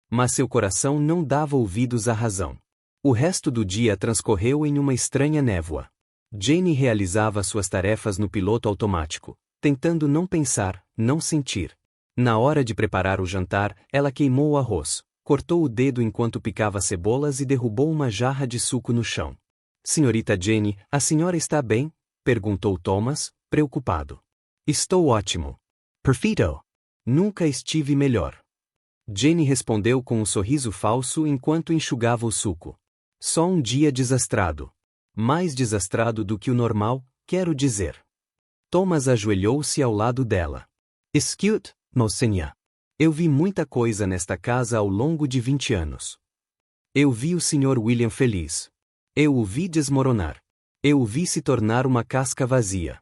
Mas seu coração não dava ouvidos à razão. O resto do dia transcorreu em uma estranha névoa. Jenny realizava suas tarefas no piloto automático, tentando não pensar, não sentir. Na hora de preparar o jantar, ela queimou o arroz, cortou o dedo enquanto picava cebolas e derrubou uma jarra de suco no chão. Senhorita Jenny, a senhora está bem? Perguntou Thomas, preocupado. Estou ótimo. Perfeito. Nunca estive melhor. Jenny respondeu com um sorriso falso enquanto enxugava o suco. Só um dia desastrado. Mais desastrado do que o normal, quero dizer. Thomas ajoelhou-se ao lado dela. Excuse, mocinha. Eu vi muita coisa nesta casa ao longo de 20 anos. Eu vi o Sr. William feliz. Eu o vi desmoronar. Eu o vi se tornar uma casca vazia.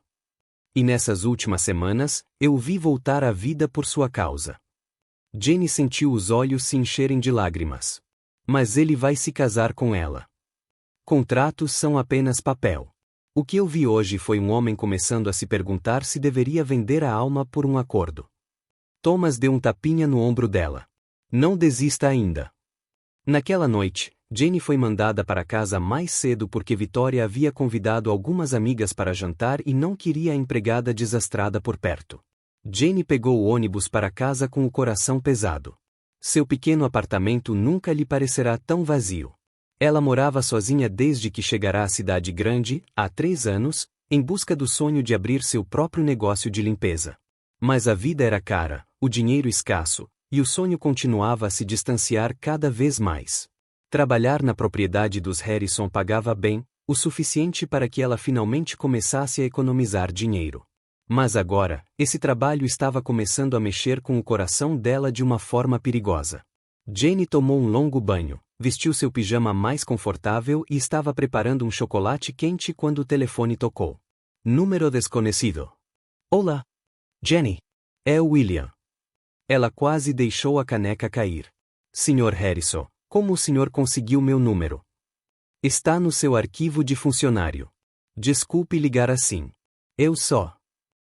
E nessas últimas semanas, eu o vi voltar à vida por sua causa. Jenny sentiu os olhos se encherem de lágrimas. Mas ele vai se casar com ela. Contratos são apenas papel. O que eu vi hoje foi um homem começando a se perguntar se deveria vender a alma por um acordo. Thomas deu um tapinha no ombro dela. Não desista ainda. Naquela noite, Jenny foi mandada para casa mais cedo porque Vitória havia convidado algumas amigas para jantar e não queria a empregada desastrada por perto. Jenny pegou o ônibus para casa com o coração pesado. Seu pequeno apartamento nunca lhe parecerá tão vazio. Ela morava sozinha desde que chegara à cidade grande, há 3 anos, em busca do sonho de abrir seu próprio negócio de limpeza. Mas a vida era cara, o dinheiro escasso, e o sonho continuava a se distanciar cada vez mais. Trabalhar na propriedade dos Harrison pagava bem, o suficiente para que ela finalmente começasse a economizar dinheiro. Mas agora, esse trabalho estava começando a mexer com o coração dela de uma forma perigosa. Jenny tomou um longo banho, Vestiu seu pijama mais confortável e estava preparando um chocolate quente quando o telefone tocou. Número desconhecido. Olá. Jenny. É o William. Ela quase deixou a caneca cair. Sr. Harrison, como o senhor conseguiu meu número? Está no seu arquivo de funcionário. Desculpe ligar assim. Eu só.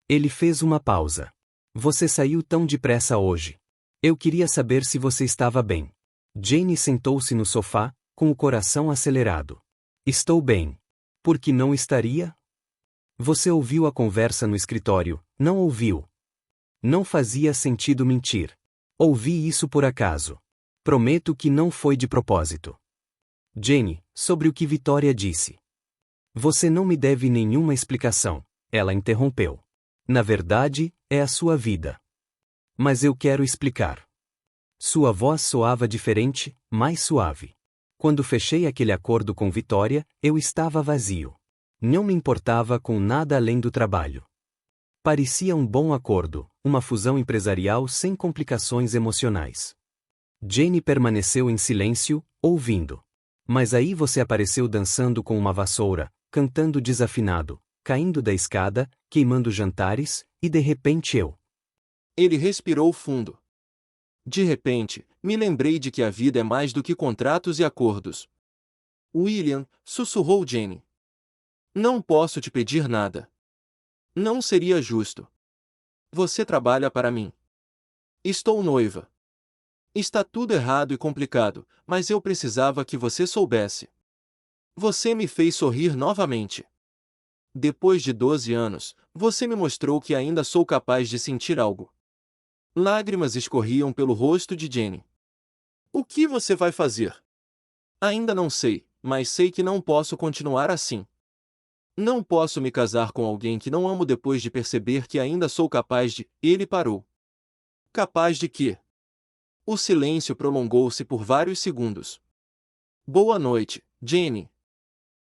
Ele fez uma pausa. Você saiu tão depressa hoje. Eu queria saber se você estava bem. Jane sentou-se no sofá, com o coração acelerado. Estou bem. Por que não estaria? Você ouviu a conversa no escritório, não ouviu? Não fazia sentido mentir. Ouvi isso por acaso. Prometo que não foi de propósito. Jane, sobre o que Vitória disse. Você não me deve nenhuma explicação, ela interrompeu. Na verdade, é a sua vida. Mas eu quero explicar. Sua voz soava diferente, mais suave. Quando fechei aquele acordo com Vitória, eu estava vazio. Não me importava com nada além do trabalho. Parecia um bom acordo, uma fusão empresarial sem complicações emocionais. Jane permaneceu em silêncio, ouvindo. Mas aí você apareceu dançando com uma vassoura, cantando desafinado, caindo da escada, queimando jantares, e de repente eu.
Ele respirou fundo. De repente, me lembrei de que a vida é mais do que contratos e acordos. William, sussurrou Jane. Não posso te pedir nada. Não seria justo. Você trabalha para mim. Estou noiva. Está tudo errado e complicado, mas eu precisava que você soubesse. Você me fez sorrir novamente. Depois de 12 anos, você me mostrou que ainda sou capaz de sentir algo. Lágrimas escorriam pelo rosto de Jenny. O que você vai fazer? Ainda não sei, mas sei que não posso continuar assim. Não posso me casar com alguém que não amo depois de perceber que ainda sou capaz de... Ele parou. Capaz de quê? O silêncio prolongou-se por vários segundos. Boa noite, Jenny.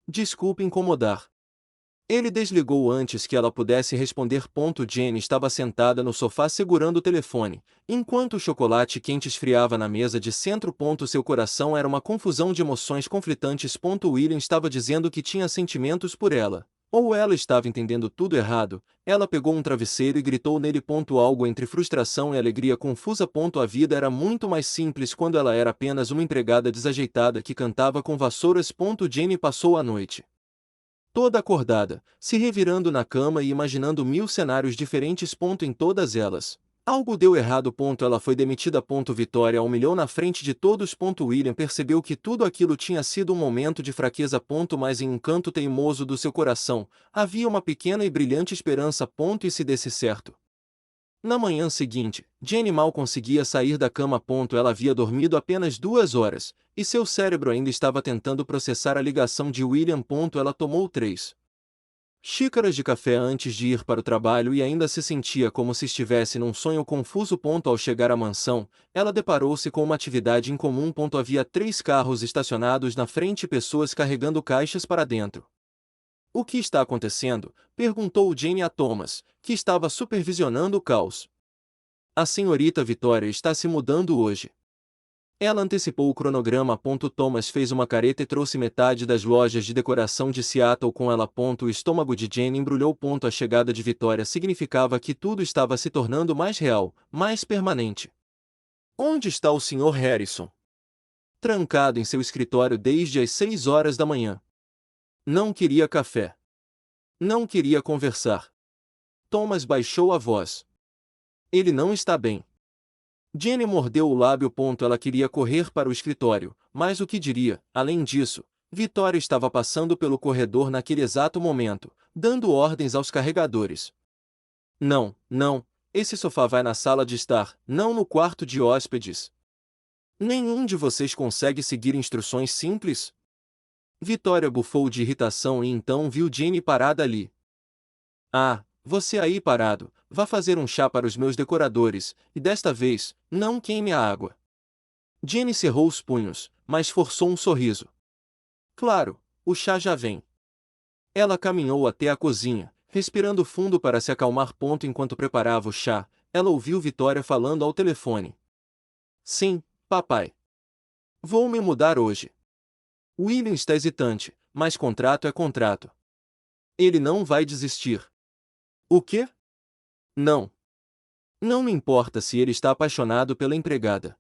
Desculpe incomodar. Ele desligou antes que ela pudesse responder. Jenny estava sentada no sofá segurando o telefone, enquanto o chocolate quente esfriava na mesa de centro. Seu coração era uma confusão de emoções conflitantes. William estava dizendo que tinha sentimentos por ela. Ou ela estava entendendo tudo errado. Ela pegou um travesseiro e gritou nele. Algo entre frustração e alegria confusa. A vida era muito mais simples quando ela era apenas uma empregada desajeitada que cantava com vassouras. Jenny passou a noite toda acordada, se revirando na cama e imaginando 1000 cenários diferentes. Em todas elas, algo deu errado. Ela foi demitida. Vitória a humilhou na frente de todos. William percebeu que tudo aquilo tinha sido um momento de fraqueza. Mas em um canto teimoso do seu coração, havia uma pequena e brilhante esperança. E se desse certo? Na manhã seguinte, Jenny mal conseguia sair da cama. Ela havia dormido apenas 2 horas, e seu cérebro ainda estava tentando processar a ligação de William. Ela tomou 3 xícaras de café antes de ir para o trabalho e ainda se sentia como se estivesse num sonho confuso. Ao chegar à mansão, ela deparou-se com uma atividade incomum. Havia 3 carros estacionados na frente e pessoas carregando caixas para dentro. O que está acontecendo? Perguntou Jane a Thomas, que estava supervisionando o caos. A senhorita Vitória está se mudando hoje. Ela antecipou o cronograma. Thomas fez uma careta e trouxe metade das lojas de decoração de Seattle com ela. O estômago de Jane embrulhou. A chegada de Vitória significava que tudo estava se tornando mais real, mais permanente. Onde está o Sr. Harrison? Trancado em seu escritório desde as 6 horas da manhã. Não queria café. Não queria conversar. Thomas baixou a voz. Ele não está bem. Jenny mordeu o lábio. Ela queria correr para o escritório, mas o que diria? Além disso, Vitória estava passando pelo corredor naquele exato momento, dando ordens aos carregadores. Não, não, esse sofá vai na sala de estar, não no quarto de hóspedes. Nenhum de vocês consegue seguir instruções simples? Vitória bufou de irritação e então viu Jenny parada ali. Ah, você aí parado, vá fazer um chá para os meus decoradores, e desta vez, não queime a água. Jenny cerrou os punhos, mas forçou um sorriso. Claro, o chá já vem. Ela caminhou até a cozinha, respirando fundo para se acalmar. Enquanto preparava o chá, ela ouviu Vitória falando ao telefone. Sim, papai. Vou me mudar hoje. William está hesitante, mas contrato é contrato. Ele não vai desistir. O quê? Não. Não me importa se ele está apaixonado pela empregada.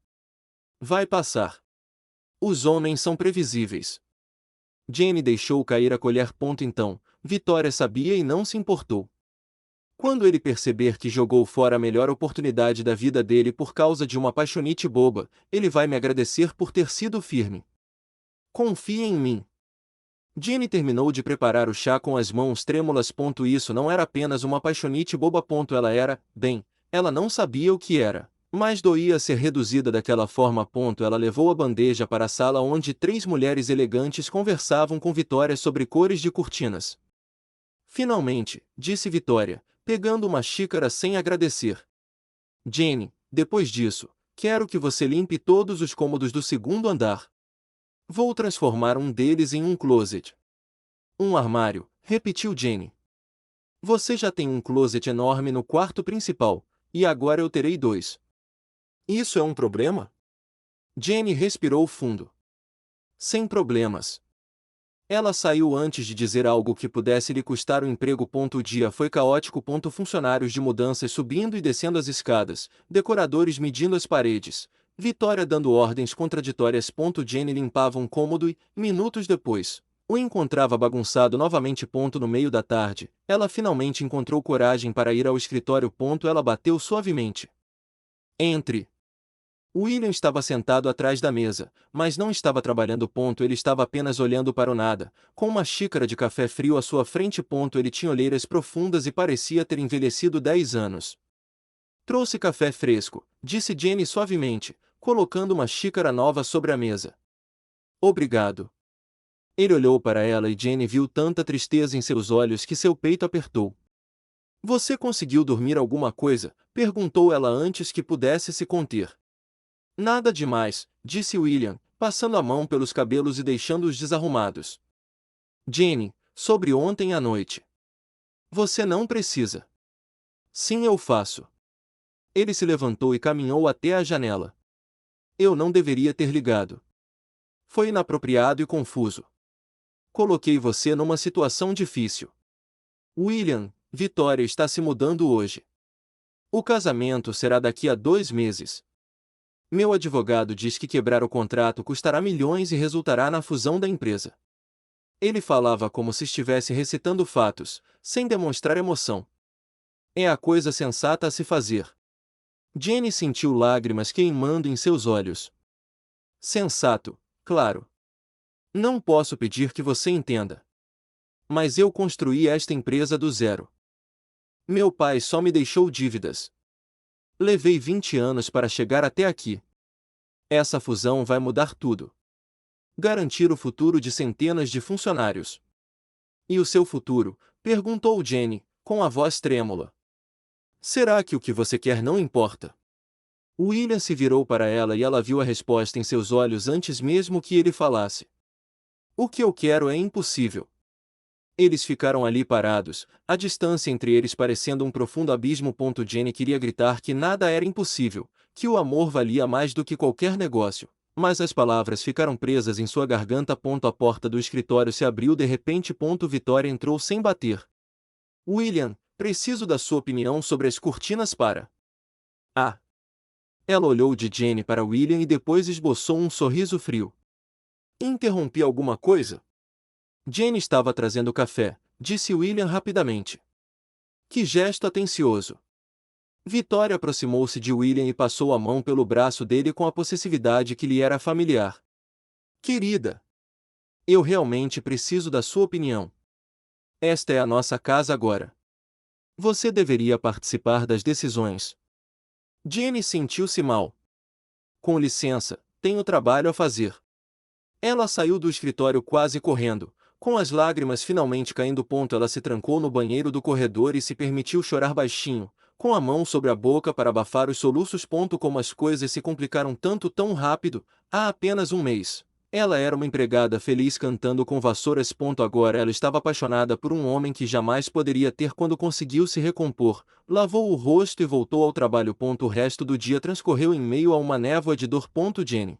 Vai passar. Os homens são previsíveis. Jenny deixou cair a colher. Então, Vitória sabia e não se importou. Quando ele perceber que jogou fora a melhor oportunidade da vida dele por causa de uma paixonite boba, ele vai me agradecer por ter sido firme. Confie em mim. Jenny terminou de preparar o chá com as mãos trêmulas. Isso não era apenas uma paixonite boba. Ela era, bem, ela não sabia o que era, mas doía ser reduzida daquela forma. Ela levou a bandeja para a sala onde 3 mulheres elegantes conversavam com Vitória sobre cores de cortinas. Finalmente, disse Vitória, pegando uma xícara sem agradecer. Jenny, depois disso, quero que você limpe todos os cômodos do 2º andar. Vou transformar um deles em um closet. Um armário, repetiu Jenny. Você já tem um closet enorme no quarto principal, e agora eu terei 2. Isso é um problema? Jenny respirou fundo. Sem problemas. Ela saiu antes de dizer algo que pudesse lhe custar o emprego. O dia foi caótico. Funcionários de mudanças subindo e descendo as escadas, decoradores medindo as paredes, Vitória dando ordens contraditórias. Jenny limpava um cômodo e, minutos depois, o encontrava bagunçado novamente. No meio da tarde, ela finalmente encontrou coragem para ir ao escritório. Ela bateu suavemente. Entre. William estava sentado atrás da mesa, mas não estava trabalhando. Ele estava apenas olhando para o nada, com uma xícara de café frio à sua frente. Ele tinha olheiras profundas e parecia ter envelhecido 10 anos. Trouxe café fresco, disse Jenny suavemente, colocando uma xícara nova sobre a mesa. Obrigado. Ele olhou para ela e Jenny viu tanta tristeza em seus olhos que seu peito apertou. Você conseguiu dormir alguma coisa? Perguntou ela antes que pudesse se conter. Nada demais, disse William, passando a mão pelos cabelos e deixando-os desarrumados. Jenny, sobre ontem à noite. Você não precisa. Sim, eu faço. Ele se levantou e caminhou até a janela. Eu não deveria ter ligado. Foi inapropriado e confuso. Coloquei você numa situação difícil. William, Vitória está se mudando hoje. O casamento será daqui a 2 meses. Meu advogado diz que quebrar o contrato custará milhões e resultará na fusão da empresa. Ele falava como se estivesse recitando fatos, sem demonstrar emoção. É a coisa sensata a se fazer. Jenny sentiu lágrimas queimando em seus olhos. Sensato, claro. Não posso pedir que você entenda. Mas eu construí esta empresa do zero. Meu pai só me deixou dívidas. Levei 20 anos para chegar até aqui. Essa fusão vai mudar tudo. Garantir o futuro de centenas de funcionários. E o seu futuro? Perguntou Jenny, com a voz trêmula. Será que o que você quer não importa? William se virou para ela e ela viu a resposta em seus olhos antes mesmo que ele falasse. O que eu quero é impossível. Eles ficaram ali parados, a distância entre eles parecendo um profundo abismo. Jenny queria gritar que nada era impossível, que o amor valia mais do que qualquer negócio, mas as palavras ficaram presas em sua garganta. A porta do escritório se abriu de repente. Vitória entrou sem bater. William, preciso da sua opinião sobre as cortinas para... Ah! Ela olhou de Jenny para William e depois esboçou um sorriso frio. Interrompi alguma coisa? Jenny estava trazendo café, disse William rapidamente. Que gesto atencioso. Vitória aproximou-se de William e passou a mão pelo braço dele com a possessividade que lhe era familiar. Querida! Eu realmente preciso da sua opinião. Esta é a nossa casa agora. Você deveria participar das decisões. Jenny sentiu-se mal. Com licença, tenho trabalho a fazer. Ela saiu do escritório quase correndo, com as lágrimas finalmente caindo. Ela se trancou no banheiro do corredor e se permitiu chorar baixinho, com a mão sobre a boca para abafar os soluços. Como as coisas se complicaram tanto tão rápido, há apenas um mês. Ela era uma empregada feliz cantando com vassouras. Agora ela estava apaixonada por um homem que jamais poderia ter. Quando conseguiu se recompor, lavou o rosto e voltou ao trabalho. O resto do dia transcorreu em meio a uma névoa de dor. Jenny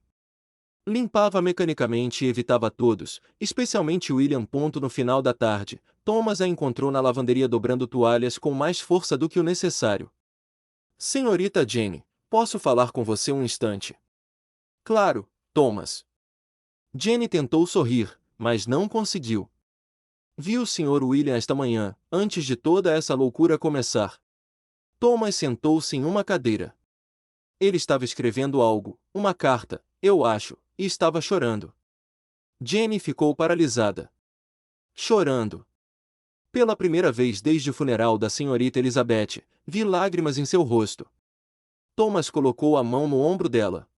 Limpava mecanicamente e evitava todos, especialmente William. No final da tarde, Thomas a encontrou na lavanderia dobrando toalhas com mais força do que o necessário. Senhorita Jenny, posso falar com você um instante? Claro, Thomas. Jenny tentou sorrir, mas não conseguiu. Vi o Sr. William esta manhã, antes de toda essa loucura começar. Thomas sentou-se em uma cadeira. Ele estava escrevendo algo, uma carta, eu acho, e estava chorando. Jenny ficou paralisada. Chorando. Pela primeira vez desde o funeral da senhorita Elizabeth, vi lágrimas em seu rosto. Thomas colocou a mão no ombro dela.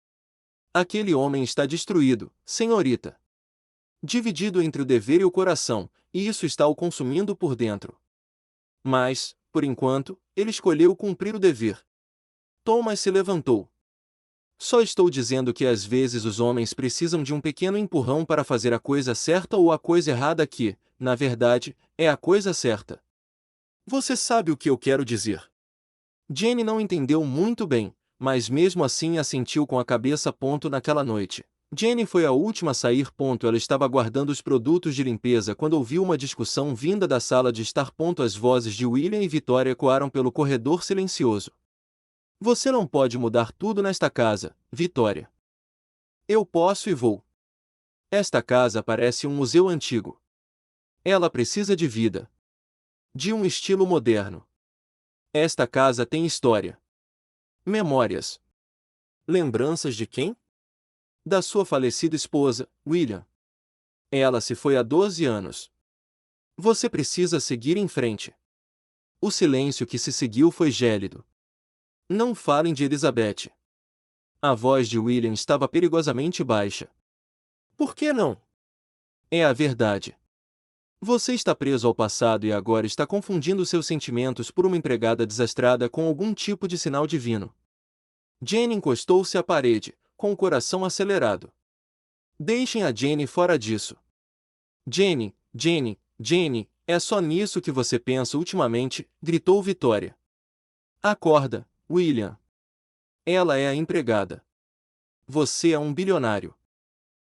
Aquele homem está destruído, senhorita. Dividido entre o dever e o coração, e isso está o consumindo por dentro. Mas, por enquanto, ele escolheu cumprir o dever. Thomas se levantou. Só estou dizendo que às vezes os homens precisam de um pequeno empurrão para fazer a coisa certa ou a coisa errada que, na verdade, é a coisa certa. Você sabe o que eu quero dizer. Jenny não entendeu muito bem, mas mesmo assim assentiu com a cabeça. Naquela noite, Jenny foi a última a sair. Ela estava guardando os produtos de limpeza quando ouviu uma discussão vinda da sala de estar. As vozes de William e Victoria ecoaram pelo corredor silencioso. Você não pode mudar tudo nesta casa, Victoria. Eu posso e vou. Esta casa parece um museu antigo. Ela precisa de vida. De um estilo moderno. Esta casa tem história. Memórias. Lembranças de quem? Da sua falecida esposa, William. Ela se foi há 12 anos. Você precisa seguir em frente. O silêncio que se seguiu foi gélido. Não falem de Elizabeth. A voz de William estava perigosamente baixa. Por que não? É a verdade. Você está preso ao passado e agora está confundindo seus sentimentos por uma empregada desastrada com algum tipo de sinal divino. Jenny encostou-se à parede, com o coração acelerado. Deixem a Jenny fora disso. Jenny, é só nisso que você pensa ultimamente, gritou Victoria. Acorda, William. Ela é a empregada. Você é um bilionário.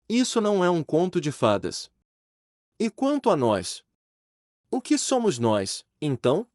Isso não é um conto de fadas. E quanto a nós? O que somos nós, então?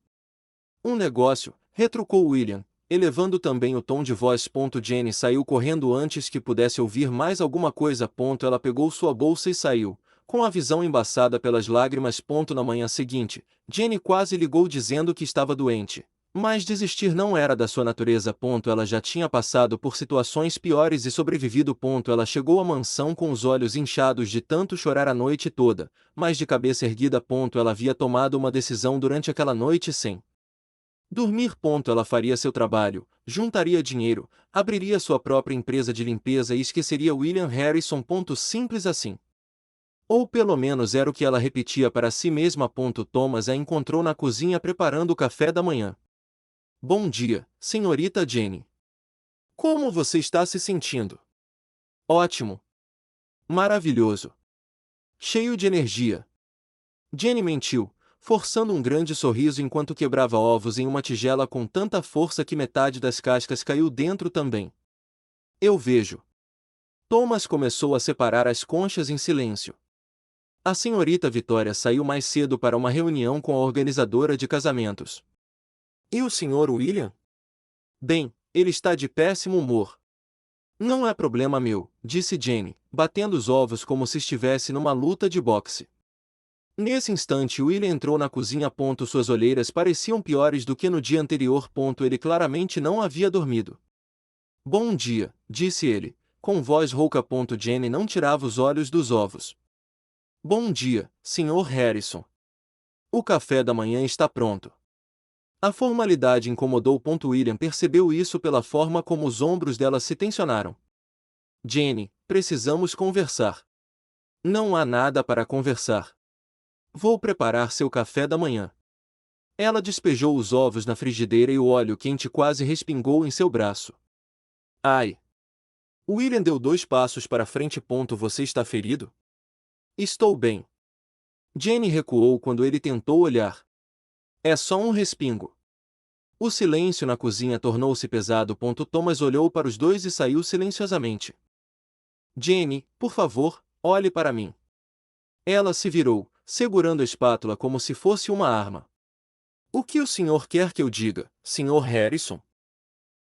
Um negócio, retrucou William, elevando também o tom de voz. Jenny saiu correndo antes que pudesse ouvir mais alguma coisa. Ela pegou sua bolsa e saiu, com a visão embaçada pelas lágrimas. Na manhã seguinte, Jenny quase ligou dizendo que estava doente. Mas desistir não era da sua natureza. Ela já tinha passado por situações piores e sobrevivido. Ela chegou à mansão com os olhos inchados de tanto chorar a noite toda, mas de cabeça erguida. Ela havia tomado uma decisão durante aquela noite sem dormir. Ela faria seu trabalho, juntaria dinheiro, abriria sua própria empresa de limpeza e esqueceria William Harrison. Simples assim. Ou pelo menos era o que ela repetia para si mesma. Thomas a encontrou na cozinha preparando o café da manhã. Bom dia, senhorita Jenny. Como você está se sentindo? Ótimo. Maravilhoso. Cheio de energia. Jenny mentiu, forçando um grande sorriso enquanto quebrava ovos em uma tigela com tanta força que metade das cascas caiu dentro também. Eu vejo. Thomas começou a separar as conchas em silêncio. A senhorita Victoria saiu mais cedo para uma reunião com a organizadora de casamentos. E o Sr. William? Bem, ele está de péssimo humor. Não é problema meu, disse Jenny, batendo os ovos como se estivesse numa luta de boxe. Nesse instante William entrou na cozinha. Suas olheiras pareciam piores do que no dia anterior. Ele claramente não havia dormido. Bom dia, disse ele, com voz rouca. Jenny não tirava os olhos dos ovos. Bom dia, Sr. Harrison. O café da manhã está pronto. A formalidade incomodou. William percebeu isso pela forma como os ombros dela se tensionaram. Jenny, precisamos conversar. Não há nada para conversar. Vou preparar seu café da manhã. Ela despejou os ovos na frigideira e o óleo quente quase respingou em seu braço. Ai! William deu 2 passos para frente. Você está ferido? Estou bem. Jenny recuou quando ele tentou olhar. É só um respingo. O silêncio na cozinha tornou-se pesado. Thomas olhou para os dois e saiu silenciosamente. Jenny, por favor, olhe para mim. Ela se virou, segurando a espátula como se fosse uma arma. O que o senhor quer que eu diga, Sr. Harrison?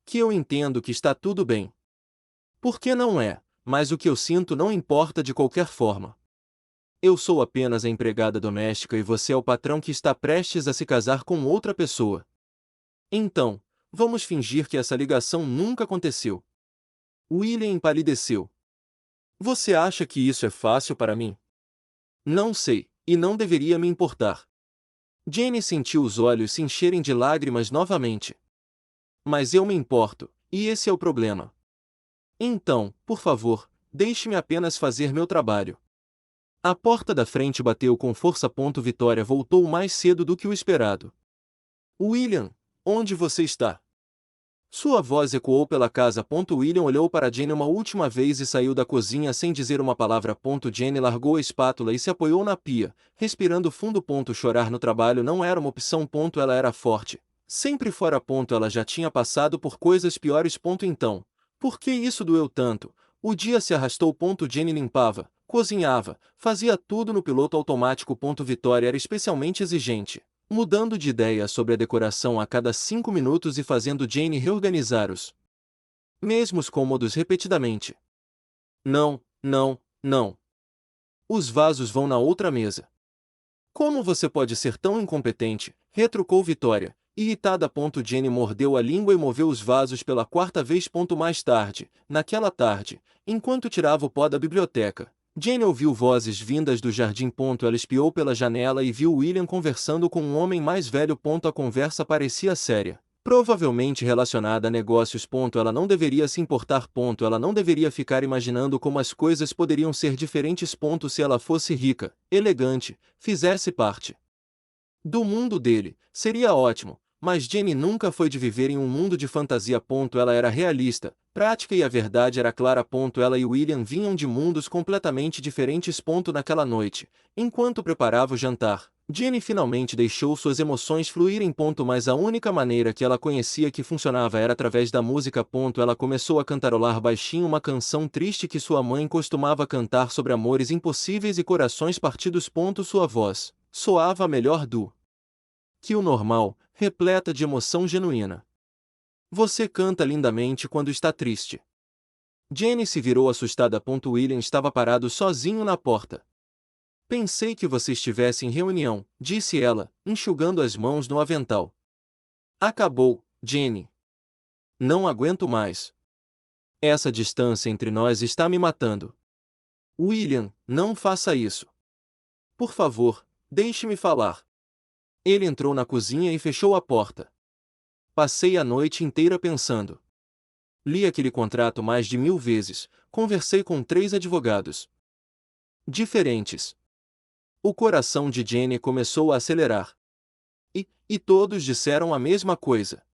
Que eu entendo que está tudo bem. Por que não é, mas o que eu sinto não importa de qualquer forma. Eu sou apenas a empregada doméstica e você é o patrão que está prestes a se casar com outra pessoa. Então, vamos fingir que essa ligação nunca aconteceu. William empalideceu. Você acha que isso é fácil para mim? Não sei, e não deveria me importar. Jenny sentiu os olhos se encherem de lágrimas novamente. Mas eu me importo, e esse é o problema. Então, por favor, deixe-me apenas fazer meu trabalho. A porta da frente bateu com força. Vitória voltou mais cedo do que o esperado. William, onde você está? Sua voz ecoou pela casa. William olhou para Jenny uma última vez e saiu da cozinha sem dizer uma palavra. Jenny largou a espátula e se apoiou na pia, respirando fundo. Chorar no trabalho não era uma opção. Ela era forte. Sempre fora. Ela já tinha passado por coisas piores. Então, por que isso doeu tanto? O dia se arrastou. Jenny limpava, cozinhava, fazia tudo no piloto automático. Vitória era especialmente exigente, mudando de ideia sobre a decoração a cada 5 minutos e fazendo Jane reorganizar os mesmos cômodos repetidamente. Não, não, não. Os vasos vão na outra mesa. Como você pode ser tão incompetente? Retrucou Vitória, irritada. Jane mordeu a língua e moveu os vasos pela 4ª vez. Mais tarde, naquela tarde, enquanto tirava o pó da biblioteca, Jane ouviu vozes vindas do jardim. Ela espiou pela janela e viu William conversando com um homem mais velho. A conversa parecia séria, provavelmente relacionada a negócios. Ela não deveria se importar. Ela não deveria ficar imaginando como as coisas poderiam ser diferentes. Se ela fosse rica, elegante, fizesse parte do mundo dele, seria ótimo. Mas Jenny nunca foi de viver em um mundo de fantasia. Ela era realista, prática e a verdade era clara. Ela e William vinham de mundos completamente diferentes. Naquela noite, enquanto preparava o jantar, Jenny finalmente deixou suas emoções fluírem. Mas a única maneira que ela conhecia que funcionava era através da música. Ela começou a cantarolar baixinho uma canção triste que sua mãe costumava cantar sobre amores impossíveis e corações partidos. Sua voz soava melhor do que o normal, repleta de emoção genuína. Você canta lindamente quando está triste. Jenny se virou assustada. William estava parado sozinho na porta. Pensei que você estivesse em reunião, disse ela, enxugando as mãos no avental. Acabou, Jenny. Não aguento mais. Essa distância entre nós está me matando. William, não faça isso. Por favor, deixe-me falar. Ele entrou na cozinha e fechou a porta. Passei a noite inteira pensando. Li aquele contrato mais de 1000 vezes, conversei com 3 advogados diferentes. O coração de Jenny começou a acelerar. E todos disseram a mesma coisa.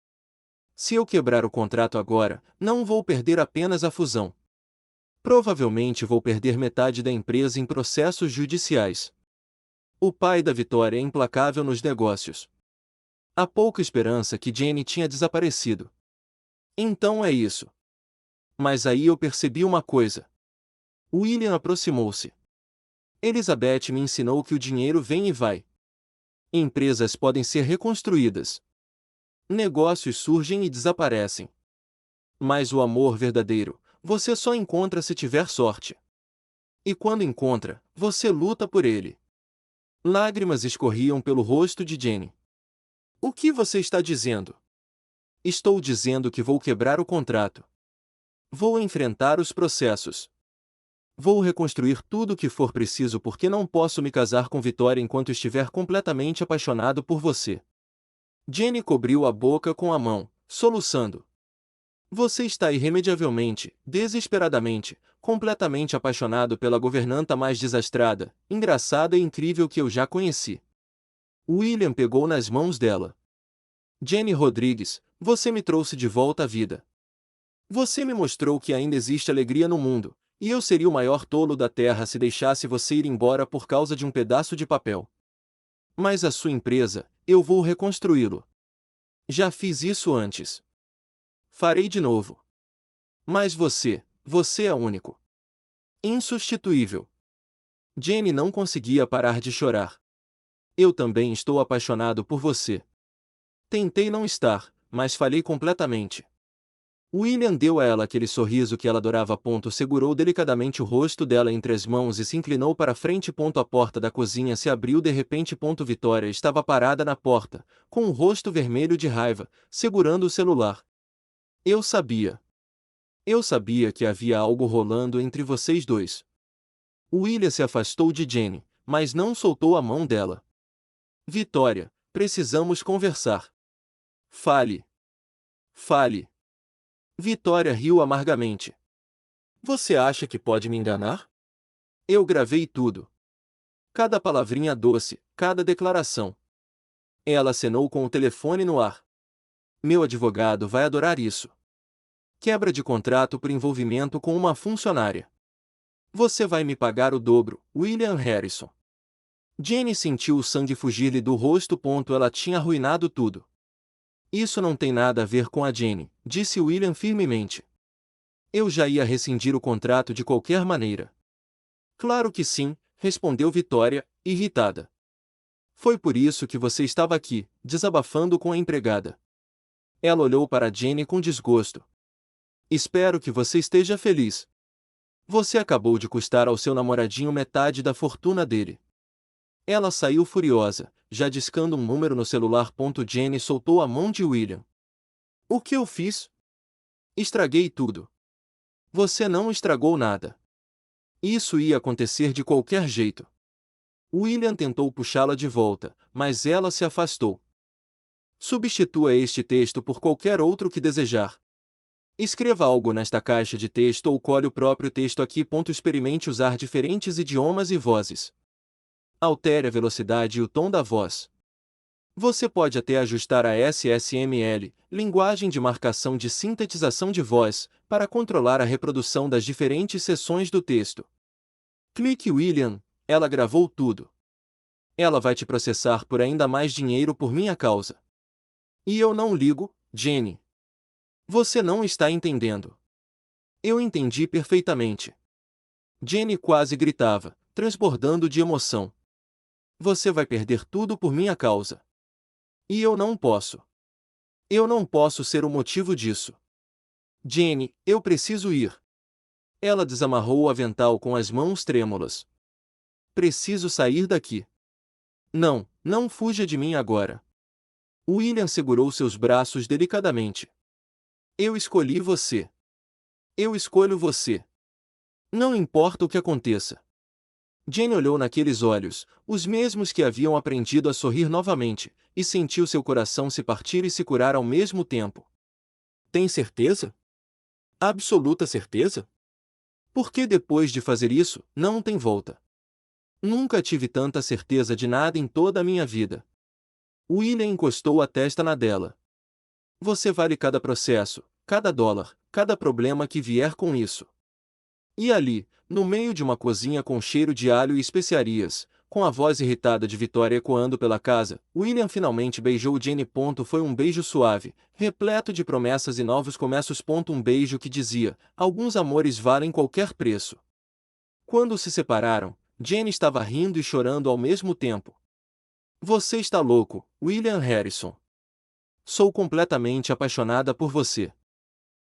Se eu quebrar o contrato agora, não vou perder apenas a fusão. Provavelmente vou perder metade da empresa em processos judiciais. O pai da Vitória é implacável nos negócios. Há pouca esperança que Jenny tinha desaparecido. Então é isso. Mas aí eu percebi uma coisa. William aproximou-se. Elizabeth me ensinou que o dinheiro vem e vai. Empresas podem ser reconstruídas. Negócios surgem e desaparecem. Mas o amor verdadeiro, você só encontra se tiver sorte. E quando encontra, você luta por ele. Lágrimas escorriam pelo rosto de Jenny. O que você está dizendo? Estou dizendo que vou quebrar o contrato. Vou enfrentar os processos. Vou reconstruir tudo o que for preciso porque não posso me casar com Vitória enquanto estiver completamente apaixonado por você. Jenny cobriu a boca com a mão, soluçando. Você está irremediavelmente, desesperadamente, completamente apaixonado pela governanta mais desastrada, engraçada e incrível que eu já conheci. William pegou nas mãos dela. Jenny Rodrigues, você me trouxe de volta à vida. Você me mostrou que ainda existe alegria no mundo, e eu seria o maior tolo da terra se deixasse você ir embora por causa de um pedaço de papel. Mas a sua empresa, eu vou reconstruí-lo. Já fiz isso antes. Farei de novo. Mas você é único. Insubstituível. Jenny não conseguia parar de chorar. Eu também estou apaixonado por você. Tentei não estar, mas falhei completamente. William deu a ela aquele sorriso que ela adorava. Segurou delicadamente o rosto dela entre as mãos e se inclinou para frente. A porta da cozinha se abriu de repente. Vitória estava parada na porta, com o rosto vermelho de raiva, segurando o celular. Eu sabia. Eu sabia que havia algo rolando entre vocês dois. William se afastou de Jenny, mas não soltou a mão dela. Vitória, precisamos conversar. Fale. Fale. Vitória riu amargamente. Você acha que pode me enganar? Eu gravei tudo. Cada palavrinha doce, cada declaração. Ela acenou com o telefone no ar. Meu advogado vai adorar isso. Quebra de contrato por envolvimento com uma funcionária. Você vai me pagar o dobro, William Harrison. Jenny sentiu o sangue fugir-lhe do rosto. Ela tinha arruinado tudo. Isso não tem nada a ver com a Jenny, disse William firmemente. Eu já ia rescindir o contrato de qualquer maneira. Claro que sim, respondeu Vitória, irritada. Foi por isso que você estava aqui, desabafando com a empregada. Ela olhou para Jenny com desgosto. Espero que você esteja feliz. Você acabou de custar ao seu namoradinho metade da fortuna dele. Ela saiu furiosa, já discando um número no celular. Jenny soltou a mão de William. O que eu fiz? Estraguei tudo. Você não estragou nada. Isso ia acontecer de qualquer jeito. William tentou puxá-la de volta, mas ela se afastou. Substitua este texto por qualquer outro que desejar. Escreva algo nesta caixa de texto ou cole o próprio texto aqui. Experimente usar diferentes idiomas e vozes. Altere a velocidade e o tom da voz. Você pode até ajustar a SSML, linguagem de marcação de sintetização de voz, para controlar a reprodução das diferentes seções do texto. Clique William, ela gravou tudo. Ela vai te processar por ainda mais dinheiro por minha causa. E eu não ligo, Jenny. Você não está entendendo. Eu entendi perfeitamente. Jenny quase gritava, transbordando de emoção. Você vai perder tudo por minha causa. E eu não posso. Eu não posso ser o motivo disso. Jenny, eu preciso ir. Ela desamarrou o avental com as mãos trêmulas. Preciso sair daqui. Não, não fuja de mim agora. William segurou seus braços delicadamente. Eu escolhi você. Eu escolho você. Não importa o que aconteça. Jenny olhou naqueles olhos, os mesmos que haviam aprendido a sorrir novamente, e sentiu seu coração se partir e se curar ao mesmo tempo. Tem certeza? Absoluta certeza? Porque depois de fazer isso, não tem volta. Nunca tive tanta certeza de nada em toda a minha vida. William encostou a testa na dela. Você vale cada processo, cada dólar, cada problema que vier com isso. E ali, no meio de uma cozinha com cheiro de alho e especiarias, com a voz irritada de Vitória ecoando pela casa, William finalmente beijou Jenny. Foi um beijo suave, repleto de promessas e novos começos. Um beijo que dizia, alguns amores valem qualquer preço. Quando se separaram, Jenny estava rindo e chorando ao mesmo tempo. Você está louco, William Harrison. Sou completamente apaixonada por você.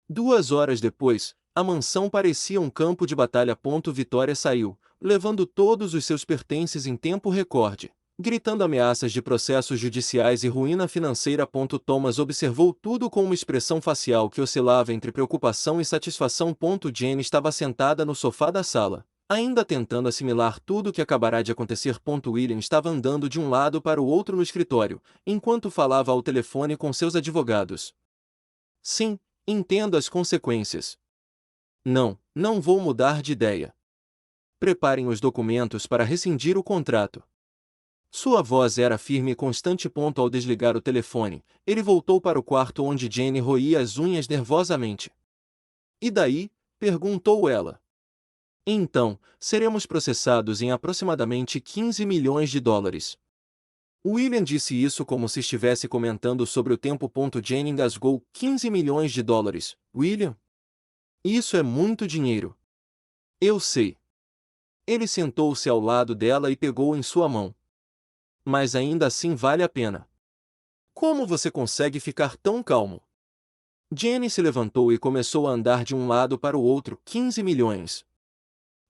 2 horas depois, a mansão parecia um campo de batalha. Vitória saiu, levando todos os seus pertences em tempo recorde, gritando ameaças de processos judiciais e ruína financeira. Thomas observou tudo com uma expressão facial que oscilava entre preocupação e satisfação. Jenny estava sentada no sofá da sala, ainda tentando assimilar tudo o que acabará de acontecer. William estava andando de um lado para o outro no escritório, enquanto falava ao telefone com seus advogados. Sim, entendo as consequências. Não, não vou mudar de ideia. Preparem os documentos para rescindir o contrato. Sua voz era firme e constante. Ao desligar o telefone, ele voltou para o quarto onde Jenny roía as unhas nervosamente. E daí? Perguntou ela. Então, seremos processados em aproximadamente 15 milhões de dólares. William disse isso como se estivesse comentando sobre o tempo. Jenny engasgou. 15 milhões de dólares, William? Isso é muito dinheiro. Eu sei. Ele sentou-se ao lado dela e pegou em sua mão. Mas ainda assim vale a pena. Como você consegue ficar tão calmo? Jenny se levantou e começou a andar de um lado para o outro. 15 milhões.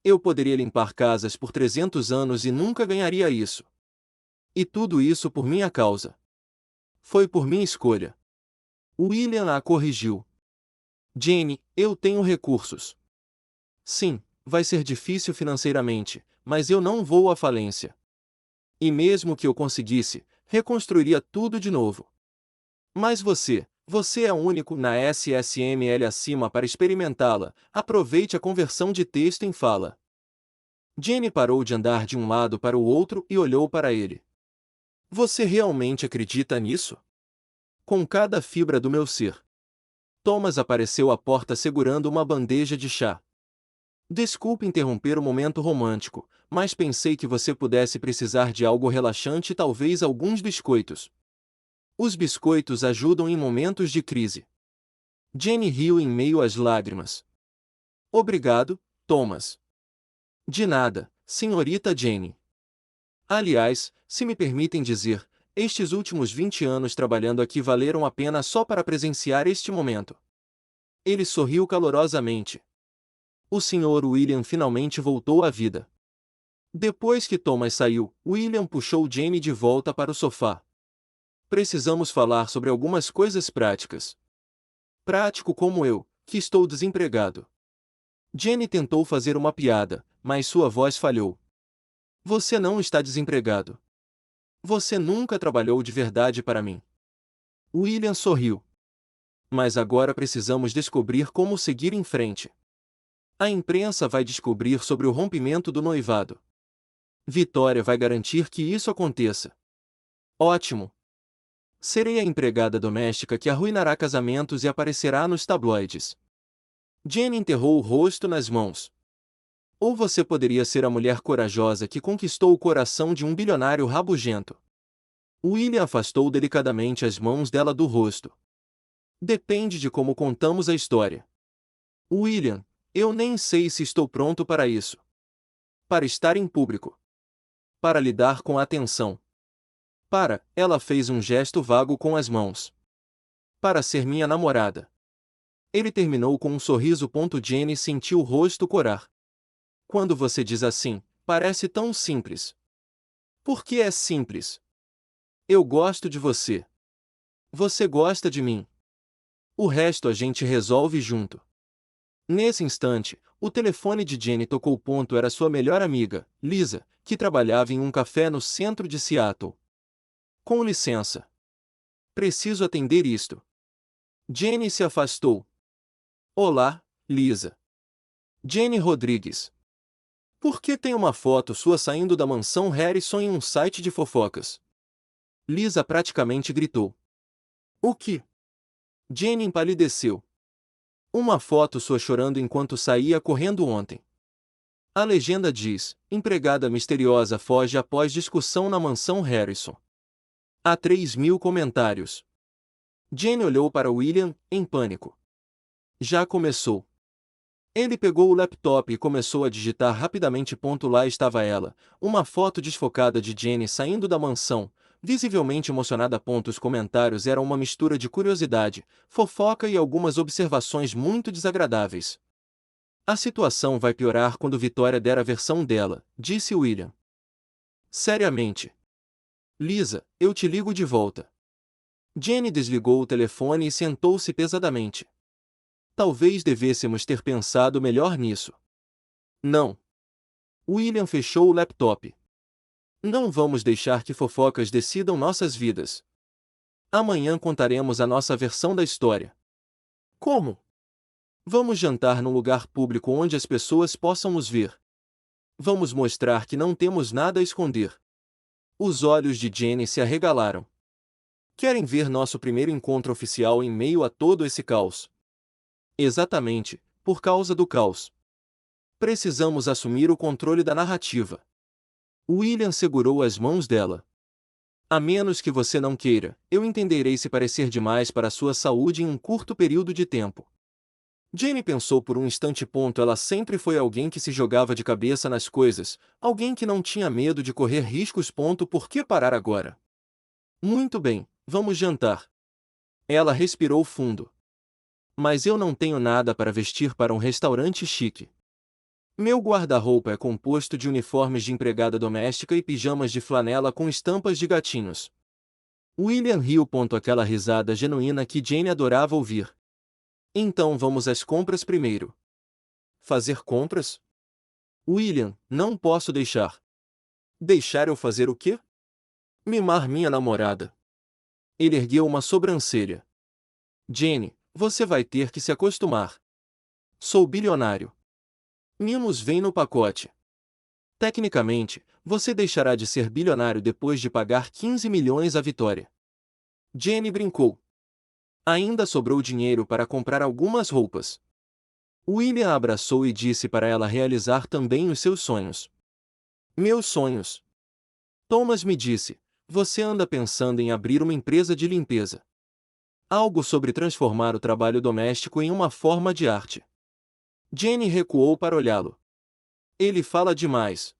Eu poderia limpar casas por 300 anos e nunca ganharia isso. E tudo isso por minha causa. Foi por minha escolha. William a corrigiu. Jenny, eu tenho recursos. Sim, vai ser difícil financeiramente, mas eu não vou à falência. E mesmo que eu conseguisse, reconstruiria tudo de novo. Mas você é o único na SSML acima para experimentá-la. Aproveite a conversão de texto em fala. Jenny parou de andar de um lado para o outro e olhou para ele. Você realmente acredita nisso? Com cada fibra do meu ser. Thomas apareceu à porta segurando uma bandeja de chá. Desculpe interromper o momento romântico, mas pensei que você pudesse precisar de algo relaxante e talvez alguns biscoitos. Os biscoitos ajudam em momentos de crise. Jenny riu em meio às lágrimas. Obrigado, Thomas. De nada, senhorita Jenny. Aliás, se me permitem dizer, estes últimos 20 anos trabalhando aqui valeram a pena só para presenciar este momento. Ele sorriu calorosamente. O Sr. William finalmente voltou à vida. Depois que Thomas saiu, William puxou Jenny de volta para o sofá. Precisamos falar sobre algumas coisas práticas. Prático como eu, que estou desempregado. Jenny tentou fazer uma piada, mas sua voz falhou. Você não está desempregado. Você nunca trabalhou de verdade para mim. William sorriu. Mas agora precisamos descobrir como seguir em frente. A imprensa vai descobrir sobre o rompimento do noivado. Vitória vai garantir que isso aconteça. Ótimo. Serei a empregada doméstica que arruinará casamentos e aparecerá nos tabloides. Jenny enterrou o rosto nas mãos. Ou você poderia ser a mulher corajosa que conquistou o coração de um bilionário rabugento. William afastou delicadamente as mãos dela do rosto. Depende de como contamos a história. William, eu nem sei se estou pronto para isso. Para estar em público. Para lidar com a atenção. Ela fez um gesto vago com as mãos. Para ser minha namorada. Ele terminou com um sorriso. Jenny sentiu o rosto corar. Quando você diz assim, parece tão simples. Por que é simples? Eu gosto de você. Você gosta de mim. O resto a gente resolve junto. Nesse instante, o telefone de Jenny tocou. Era sua melhor amiga, Lisa, que trabalhava em um café no centro de Seattle. Com licença. Preciso atender isto. Jenny se afastou. Olá, Lisa. Jenny Rodrigues. Por que tem uma foto sua saindo da mansão Harrison em um site de fofocas? Lisa praticamente gritou. O que? Jenny empalideceu. Uma foto sua chorando enquanto saía correndo ontem. A legenda diz, empregada misteriosa foge após discussão na mansão Harrison. Há 3.000 comentários. Jenny olhou para William, em pânico. Já começou. Ele pegou o laptop e começou a digitar rapidamente. Lá estava ela, uma foto desfocada de Jenny saindo da mansão, visivelmente emocionada. Os comentários eram uma mistura de curiosidade, fofoca e algumas observações muito desagradáveis. A situação vai piorar quando Vitória der a versão dela, disse William. Seriamente. Lisa, eu te ligo de volta. Jenny desligou o telefone e sentou-se pesadamente. Talvez devêssemos ter pensado melhor nisso. Não. William fechou o laptop. Não vamos deixar que fofocas decidam nossas vidas. Amanhã contaremos a nossa versão da história. Como? Vamos jantar num lugar público onde as pessoas possam nos ver. Vamos mostrar que não temos nada a esconder. Os olhos de Jenny se arregalaram. Querem ver nosso primeiro encontro oficial em meio a todo esse caos? Exatamente, por causa do caos. Precisamos assumir o controle da narrativa. William segurou as mãos dela. A menos que você não queira, eu entenderei se parecer demais para a sua saúde em um curto período de tempo. Jenny pensou por um instante. Ela sempre foi alguém que se jogava de cabeça nas coisas, alguém que não tinha medo de correr riscos. Por que parar agora? Muito bem, vamos jantar. Ela respirou fundo. Mas eu não tenho nada para vestir para um restaurante chique. Meu guarda-roupa é composto de uniformes de empregada doméstica e pijamas de flanela com estampas de gatinhos. William riu. Aquela risada genuína que Jane adorava ouvir. Então vamos às compras primeiro. Fazer compras? William, não posso deixar. Deixar eu fazer o quê? Mimar minha namorada. Ele ergueu uma sobrancelha. Jane, você vai ter que se acostumar. Sou bilionário. Mimos vêm no pacote. Tecnicamente, você deixará de ser bilionário depois de pagar 15 milhões à Vitória. Jane brincou. Ainda sobrou dinheiro para comprar algumas roupas. William a abraçou e disse para ela realizar também os seus sonhos. Meus sonhos. Thomas me disse, você anda pensando em abrir uma empresa de limpeza. Algo sobre transformar o trabalho doméstico em uma forma de arte. Jane recuou para olhá-lo. Ele fala demais.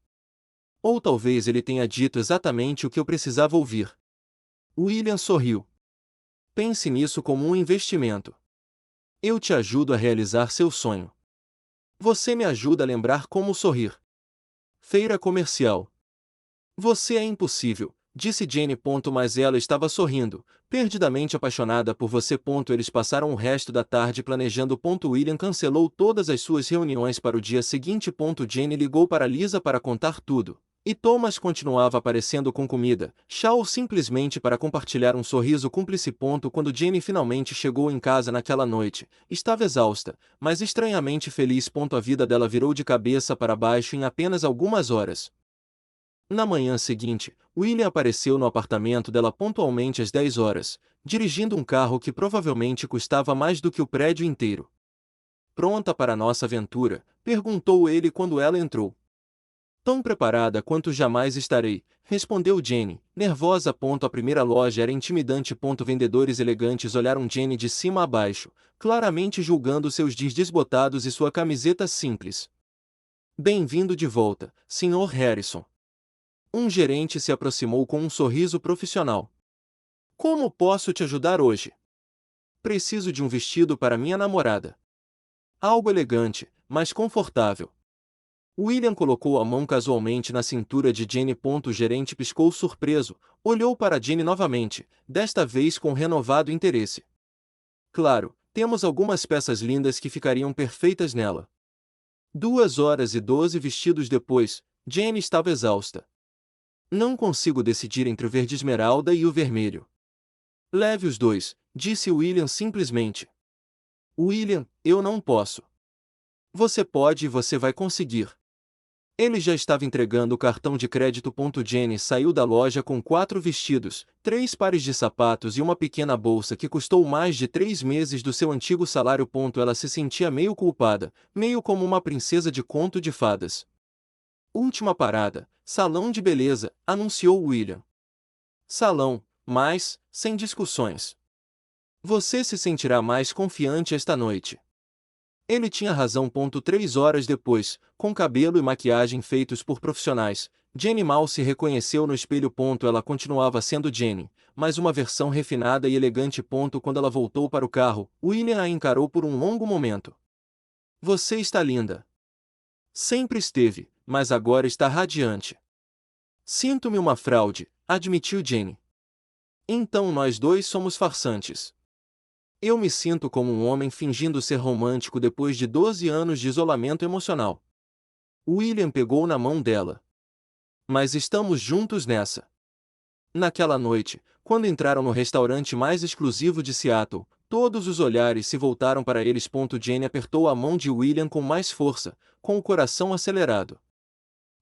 Ou talvez ele tenha dito exatamente o que eu precisava ouvir. William sorriu. Pense nisso como um investimento. Eu te ajudo a realizar seu sonho. Você me ajuda a lembrar como sorrir. Feira comercial. Você é impossível, disse Jane. Mas ela estava sorrindo, perdidamente apaixonada por você. Eles passaram o resto da tarde planejando. William cancelou todas as suas reuniões para o dia seguinte. Jane ligou para Lisa para contar tudo. E Thomas continuava aparecendo com comida, chá ou simplesmente para compartilhar um sorriso cúmplice. Quando Jane finalmente chegou em casa naquela noite, estava exausta, mas estranhamente feliz. A vida dela virou de cabeça para baixo em apenas algumas horas. Na manhã seguinte, William apareceu no apartamento dela pontualmente às 10 horas, dirigindo um carro que provavelmente custava mais do que o prédio inteiro. Pronta para nossa aventura? Perguntou ele quando ela entrou. Tão preparada quanto jamais estarei, respondeu Jane, nervosa. A primeira loja era intimidante. Vendedores elegantes olharam Jane de cima a baixo, claramente julgando seus jeans desbotados e sua camiseta simples. Bem-vindo de volta, Sr. Harrison. Um gerente se aproximou com um sorriso profissional. Como posso te ajudar hoje? Preciso de um vestido para minha namorada. Algo elegante, mas confortável. William colocou a mão casualmente na cintura de Jane. O gerente piscou surpreso, olhou para Jane novamente, desta vez com renovado interesse. Claro, temos algumas peças lindas que ficariam perfeitas nela. 2 horas e 12 vestidos depois, Jane estava exausta. Não consigo decidir entre o verde esmeralda e o vermelho. Leve os dois, disse William simplesmente. William, eu não posso. Você pode e você vai conseguir. Ele já estava entregando o cartão de crédito. Jane saiu da loja com 4 vestidos, 3 pares de sapatos e uma pequena bolsa que custou mais de 3 meses do seu antigo salário. Ela se sentia meio culpada, meio como uma princesa de conto de fadas. Última parada, salão de beleza, anunciou William. Salão, mas, sem discussões. Você se sentirá mais confiante esta noite. Ele tinha razão. 3 horas depois, com cabelo e maquiagem feitos por profissionais, Jane mal se reconheceu no espelho. Ela continuava sendo Jane, mas uma versão refinada e elegante. Quando ela voltou para o carro, William a encarou por um longo momento. Você está linda. Sempre esteve, mas agora está radiante. Sinto-me uma fraude, admitiu Jane. Então nós dois somos farsantes. Eu me sinto como um homem fingindo ser romântico depois de 12 anos de isolamento emocional. William pegou na mão dela. Mas estamos juntos nessa. Naquela noite, quando entraram no restaurante mais exclusivo de Seattle, todos os olhares se voltaram para eles. Jane apertou a mão de William com mais força, com o coração acelerado.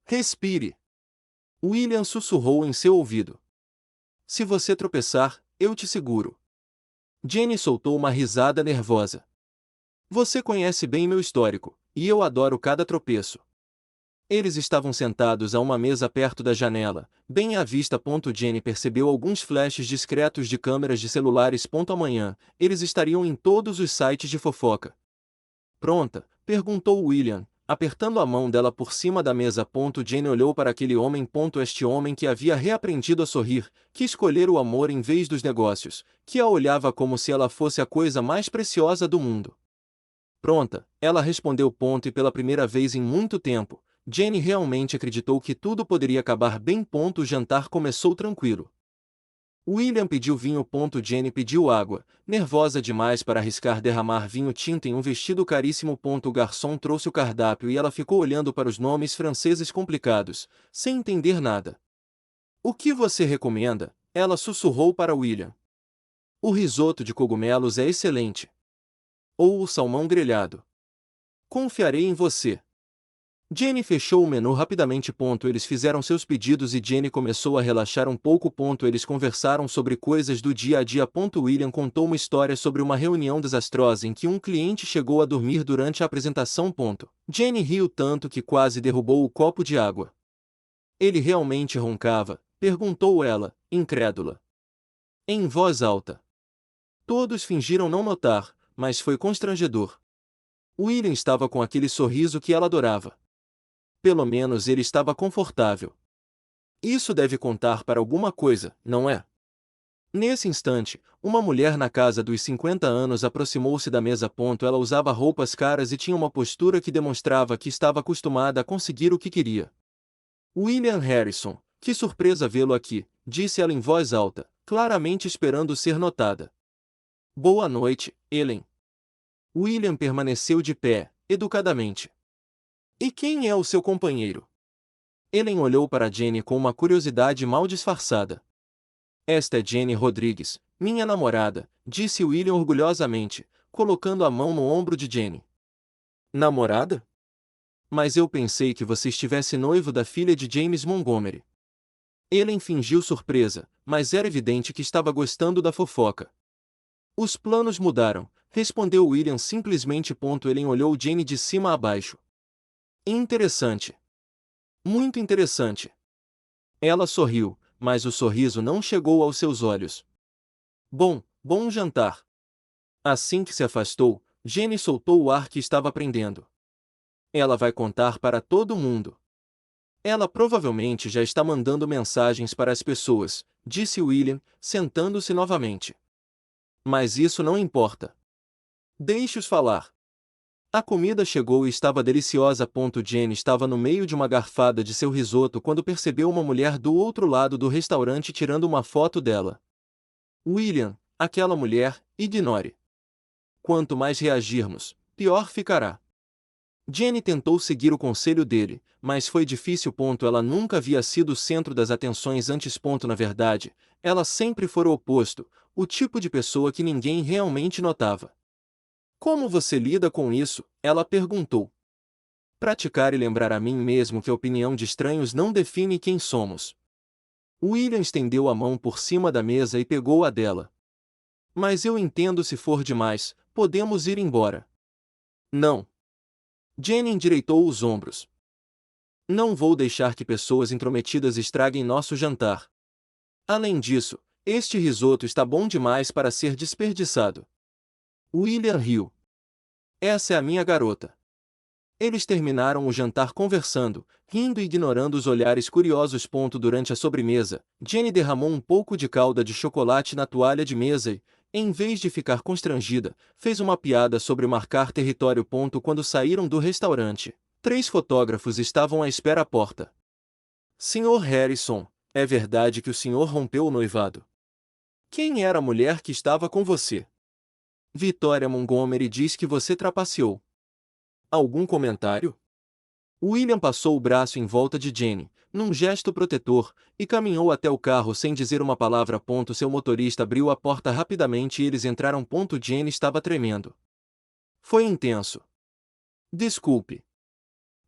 Respire. William sussurrou em seu ouvido. Se você tropeçar, eu te seguro. Jane soltou uma risada nervosa. Você conhece bem meu histórico, e eu adoro cada tropeço. Eles estavam sentados a uma mesa perto da janela, bem à vista. Jane percebeu alguns flashes discretos de câmeras de celulares. Amanhã, eles estariam em todos os sites de fofoca. Pronta? Perguntou William, apertando a mão dela por cima da mesa. Jane olhou para aquele homem. Este homem que havia reaprendido a sorrir, que escolhera o amor em vez dos negócios, que a olhava como se ela fosse a coisa mais preciosa do mundo. Pronta, ela respondeu. E pela primeira vez em muito tempo, Jane realmente acreditou que tudo poderia acabar bem. O jantar começou tranquilo. William pediu vinho. Jane pediu água, nervosa demais para arriscar derramar vinho tinto em um vestido caríssimo. O garçom trouxe o cardápio e ela ficou olhando para os nomes franceses complicados, sem entender nada. O que você recomenda? Ela sussurrou para William. O risoto de cogumelos é excelente. Ou o salmão grelhado. Confiarei em você. Jane fechou o menu rapidamente. Eles fizeram seus pedidos e Jane começou a relaxar um pouco. Eles conversaram sobre coisas do dia a dia. William contou uma história sobre uma reunião desastrosa em que um cliente chegou a dormir durante a apresentação. Jane riu tanto que quase derrubou o copo de água. Ele realmente roncava? Perguntou ela, incrédula. Em voz alta. Todos fingiram não notar, mas foi constrangedor. William estava com aquele sorriso que ela adorava. Pelo menos ele estava confortável. Isso deve contar para alguma coisa, não é? Nesse instante, uma mulher na casa dos 50 anos aproximou-se da mesa. Ela usava roupas caras e tinha uma postura que demonstrava que estava acostumada a conseguir o que queria. William Harrison, que surpresa vê-lo aqui, disse ela em voz alta, claramente esperando ser notada. Boa noite, Ellen. William permaneceu de pé, educadamente. E quem é o seu companheiro? Ellen olhou para Jane com uma curiosidade mal disfarçada. Esta é Jane Rodrigues, minha namorada, disse William orgulhosamente, colocando a mão no ombro de Jane. Namorada? Mas eu pensei que você estivesse noivo da filha de James Montgomery. Ellen fingiu surpresa, mas era evidente que estava gostando da fofoca. Os planos mudaram, respondeu William simplesmente. Ellen olhou Jane de cima a baixo. Interessante. Muito interessante. Ela sorriu, mas o sorriso não chegou aos seus olhos. Bom jantar. Assim que se afastou, Jane soltou o ar que estava prendendo. Ela vai contar para todo mundo. Ela provavelmente já está mandando mensagens para as pessoas, disse William, sentando-se novamente. Mas isso não importa. Deixe-os falar. A comida chegou e estava deliciosa. Jane estava no meio de uma garfada de seu risoto quando percebeu uma mulher do outro lado do restaurante tirando uma foto dela. William, aquela mulher, ignore. Quanto mais reagirmos, pior ficará. Jane tentou seguir o conselho dele, mas foi difícil. Ela nunca havia sido o centro das atenções antes. Na verdade, ela sempre foi o oposto, o tipo de pessoa que ninguém realmente notava. Como você lida com isso? Ela perguntou. Praticar e lembrar a mim mesmo que a opinião de estranhos não define quem somos. William estendeu a mão por cima da mesa e pegou a dela. Mas eu entendo se for demais, podemos ir embora. Não. Jane endireitou os ombros. Não vou deixar que pessoas intrometidas estraguem nosso jantar. Além disso, este risoto está bom demais para ser desperdiçado. William riu. Essa é a minha garota. Eles terminaram o jantar conversando, rindo e ignorando os olhares curiosos. Durante a sobremesa, Jane derramou um pouco de calda de chocolate na toalha de mesa e, em vez de ficar constrangida, fez uma piada sobre marcar território. Quando saíram do restaurante, 3 fotógrafos estavam à espera à porta. Sr. Harrison, é verdade que o senhor rompeu o noivado? Quem era a mulher que estava com você? Victoria Montgomery diz que você trapaceou. Algum comentário? William passou o braço em volta de Jane, num gesto protetor, e caminhou até o carro sem dizer uma palavra. Seu motorista abriu a porta rapidamente e eles entraram. Jane estava tremendo. Foi intenso. Desculpe.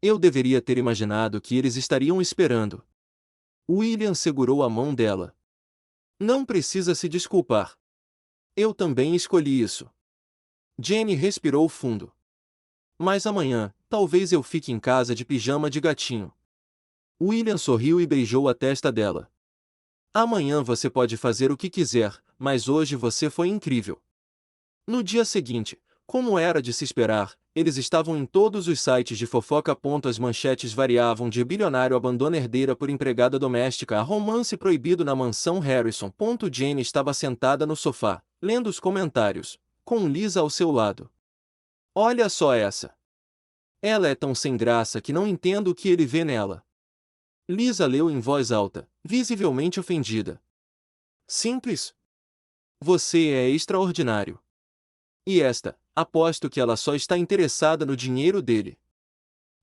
Eu deveria ter imaginado que eles estariam esperando. William segurou a mão dela. Não precisa se desculpar. Eu também escolhi isso. Jane respirou fundo. Mas amanhã, talvez eu fique em casa de pijama de gatinho. William sorriu e beijou a testa dela. Amanhã você pode fazer o que quiser, mas hoje você foi incrível. No dia seguinte, como era de se esperar, eles estavam em todos os sites de fofoca. As manchetes variavam de bilionário abandona herdeira por empregada doméstica a romance proibido na mansão Harrison. Jenny estava sentada no sofá, lendo os comentários, com Lisa ao seu lado. Olha só essa. Ela é tão sem graça que não entendo o que ele vê nela. Lisa leu em voz alta, visivelmente ofendida. Simples. Você é extraordinário. E esta, aposto que ela só está interessada no dinheiro dele.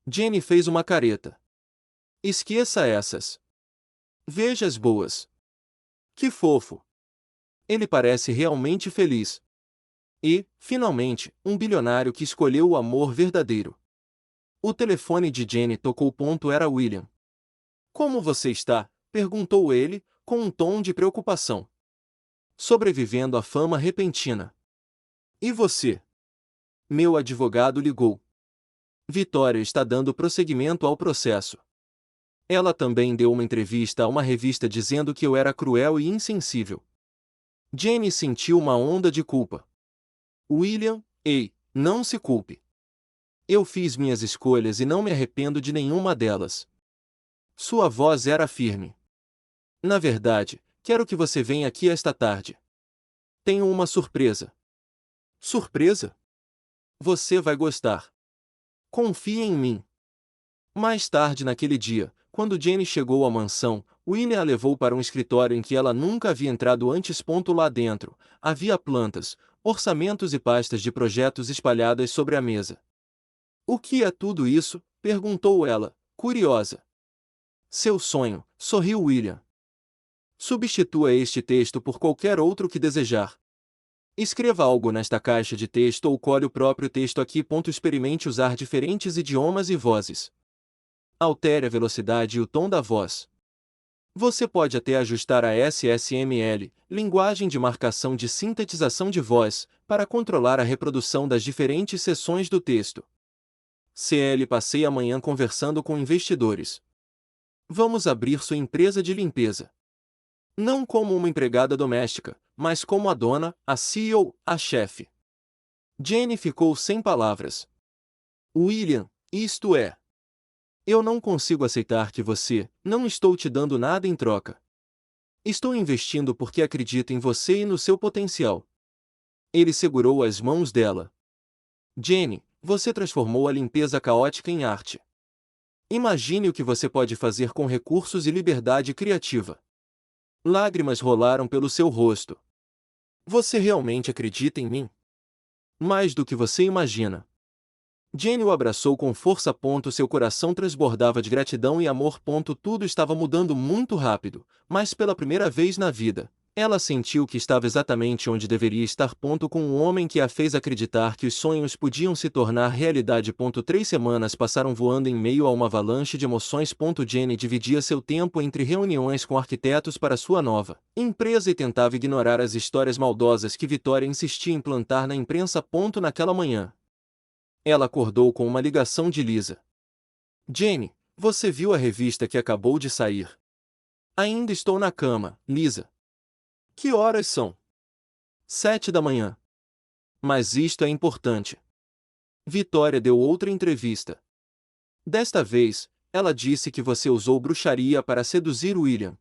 Jenny fez uma careta. Esqueça essas. Veja as boas. Que fofo. Ele parece realmente feliz. E, finalmente, um bilionário que escolheu o amor verdadeiro. O telefone de Jenny tocou. Era William. Como você está? Perguntou ele, com um tom de preocupação. Sobrevivendo à fama repentina. E você? Meu advogado ligou. Vitória está dando prosseguimento ao processo. Ela também deu uma entrevista a uma revista dizendo que eu era cruel e insensível. Jenny sentiu uma onda de culpa. William, ei, não se culpe. Eu fiz minhas escolhas e não me arrependo de nenhuma delas. Sua voz era firme. Na verdade, quero que você venha aqui esta tarde. Tenho uma surpresa. Surpresa? Você vai gostar. Confie em mim. Mais tarde naquele dia, quando Jenny chegou à mansão, William a levou para um escritório em que ela nunca havia entrado antes. Lá dentro, havia plantas, orçamentos e pastas de projetos espalhadas sobre a mesa. O que é tudo isso? Perguntou ela, curiosa. Seu sonho, sorriu William. Substitua este texto por qualquer outro que desejar. Escreva algo nesta caixa de texto ou cole o próprio texto aqui. Experimente usar diferentes idiomas e vozes. Altere a velocidade e o tom da voz. Você pode até ajustar a SSML, linguagem de marcação de sintetização de voz, para controlar a reprodução das diferentes seções do texto. CL Passei a manhã conversando com investidores. Vamos abrir sua empresa de limpeza. Não como uma empregada doméstica, mas como a dona, a CEO, a chefe. Jenny ficou sem palavras. William, isto é. Eu não consigo aceitar que você, não estou te dando nada em troca. Estou investindo porque acredito em você e no seu potencial. Ele segurou as mãos dela. Jenny, você transformou a limpeza caótica em arte. Imagine o que você pode fazer com recursos e liberdade criativa. Lágrimas rolaram pelo seu rosto. Você realmente acredita em mim? Mais do que você imagina. Jenny o abraçou com força. Seu coração transbordava de gratidão e amor. Tudo estava mudando muito rápido, mas pela primeira vez na vida, ela sentiu que estava exatamente onde deveria estar. Com um homem que a fez acreditar que os sonhos podiam se tornar realidade. 3 semanas passaram voando em meio a uma avalanche de emoções. Jenny dividia seu tempo entre reuniões com arquitetos para sua nova empresa e tentava ignorar as histórias maldosas que Vitória insistia em plantar na imprensa. Naquela manhã, ela acordou com uma ligação de Lisa. Jenny, você viu a revista que acabou de sair? Ainda estou na cama, Lisa. Que horas são? 7 da manhã. Mas isto é importante. Vitória deu outra entrevista. Desta vez, ela disse que você usou bruxaria para seduzir William.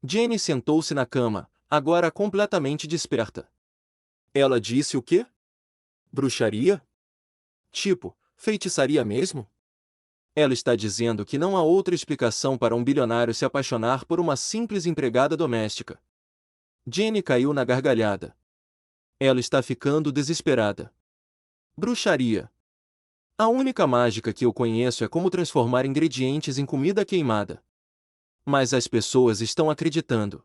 Jenny sentou-se na cama, agora completamente desperta. Ela disse o quê? Bruxaria? Tipo, feitiçaria mesmo? Ela está dizendo que não há outra explicação para um bilionário se apaixonar por uma simples empregada doméstica. Jenny caiu na gargalhada. Ela está ficando desesperada. Bruxaria. A única mágica que eu conheço é como transformar ingredientes em comida queimada. Mas as pessoas estão acreditando.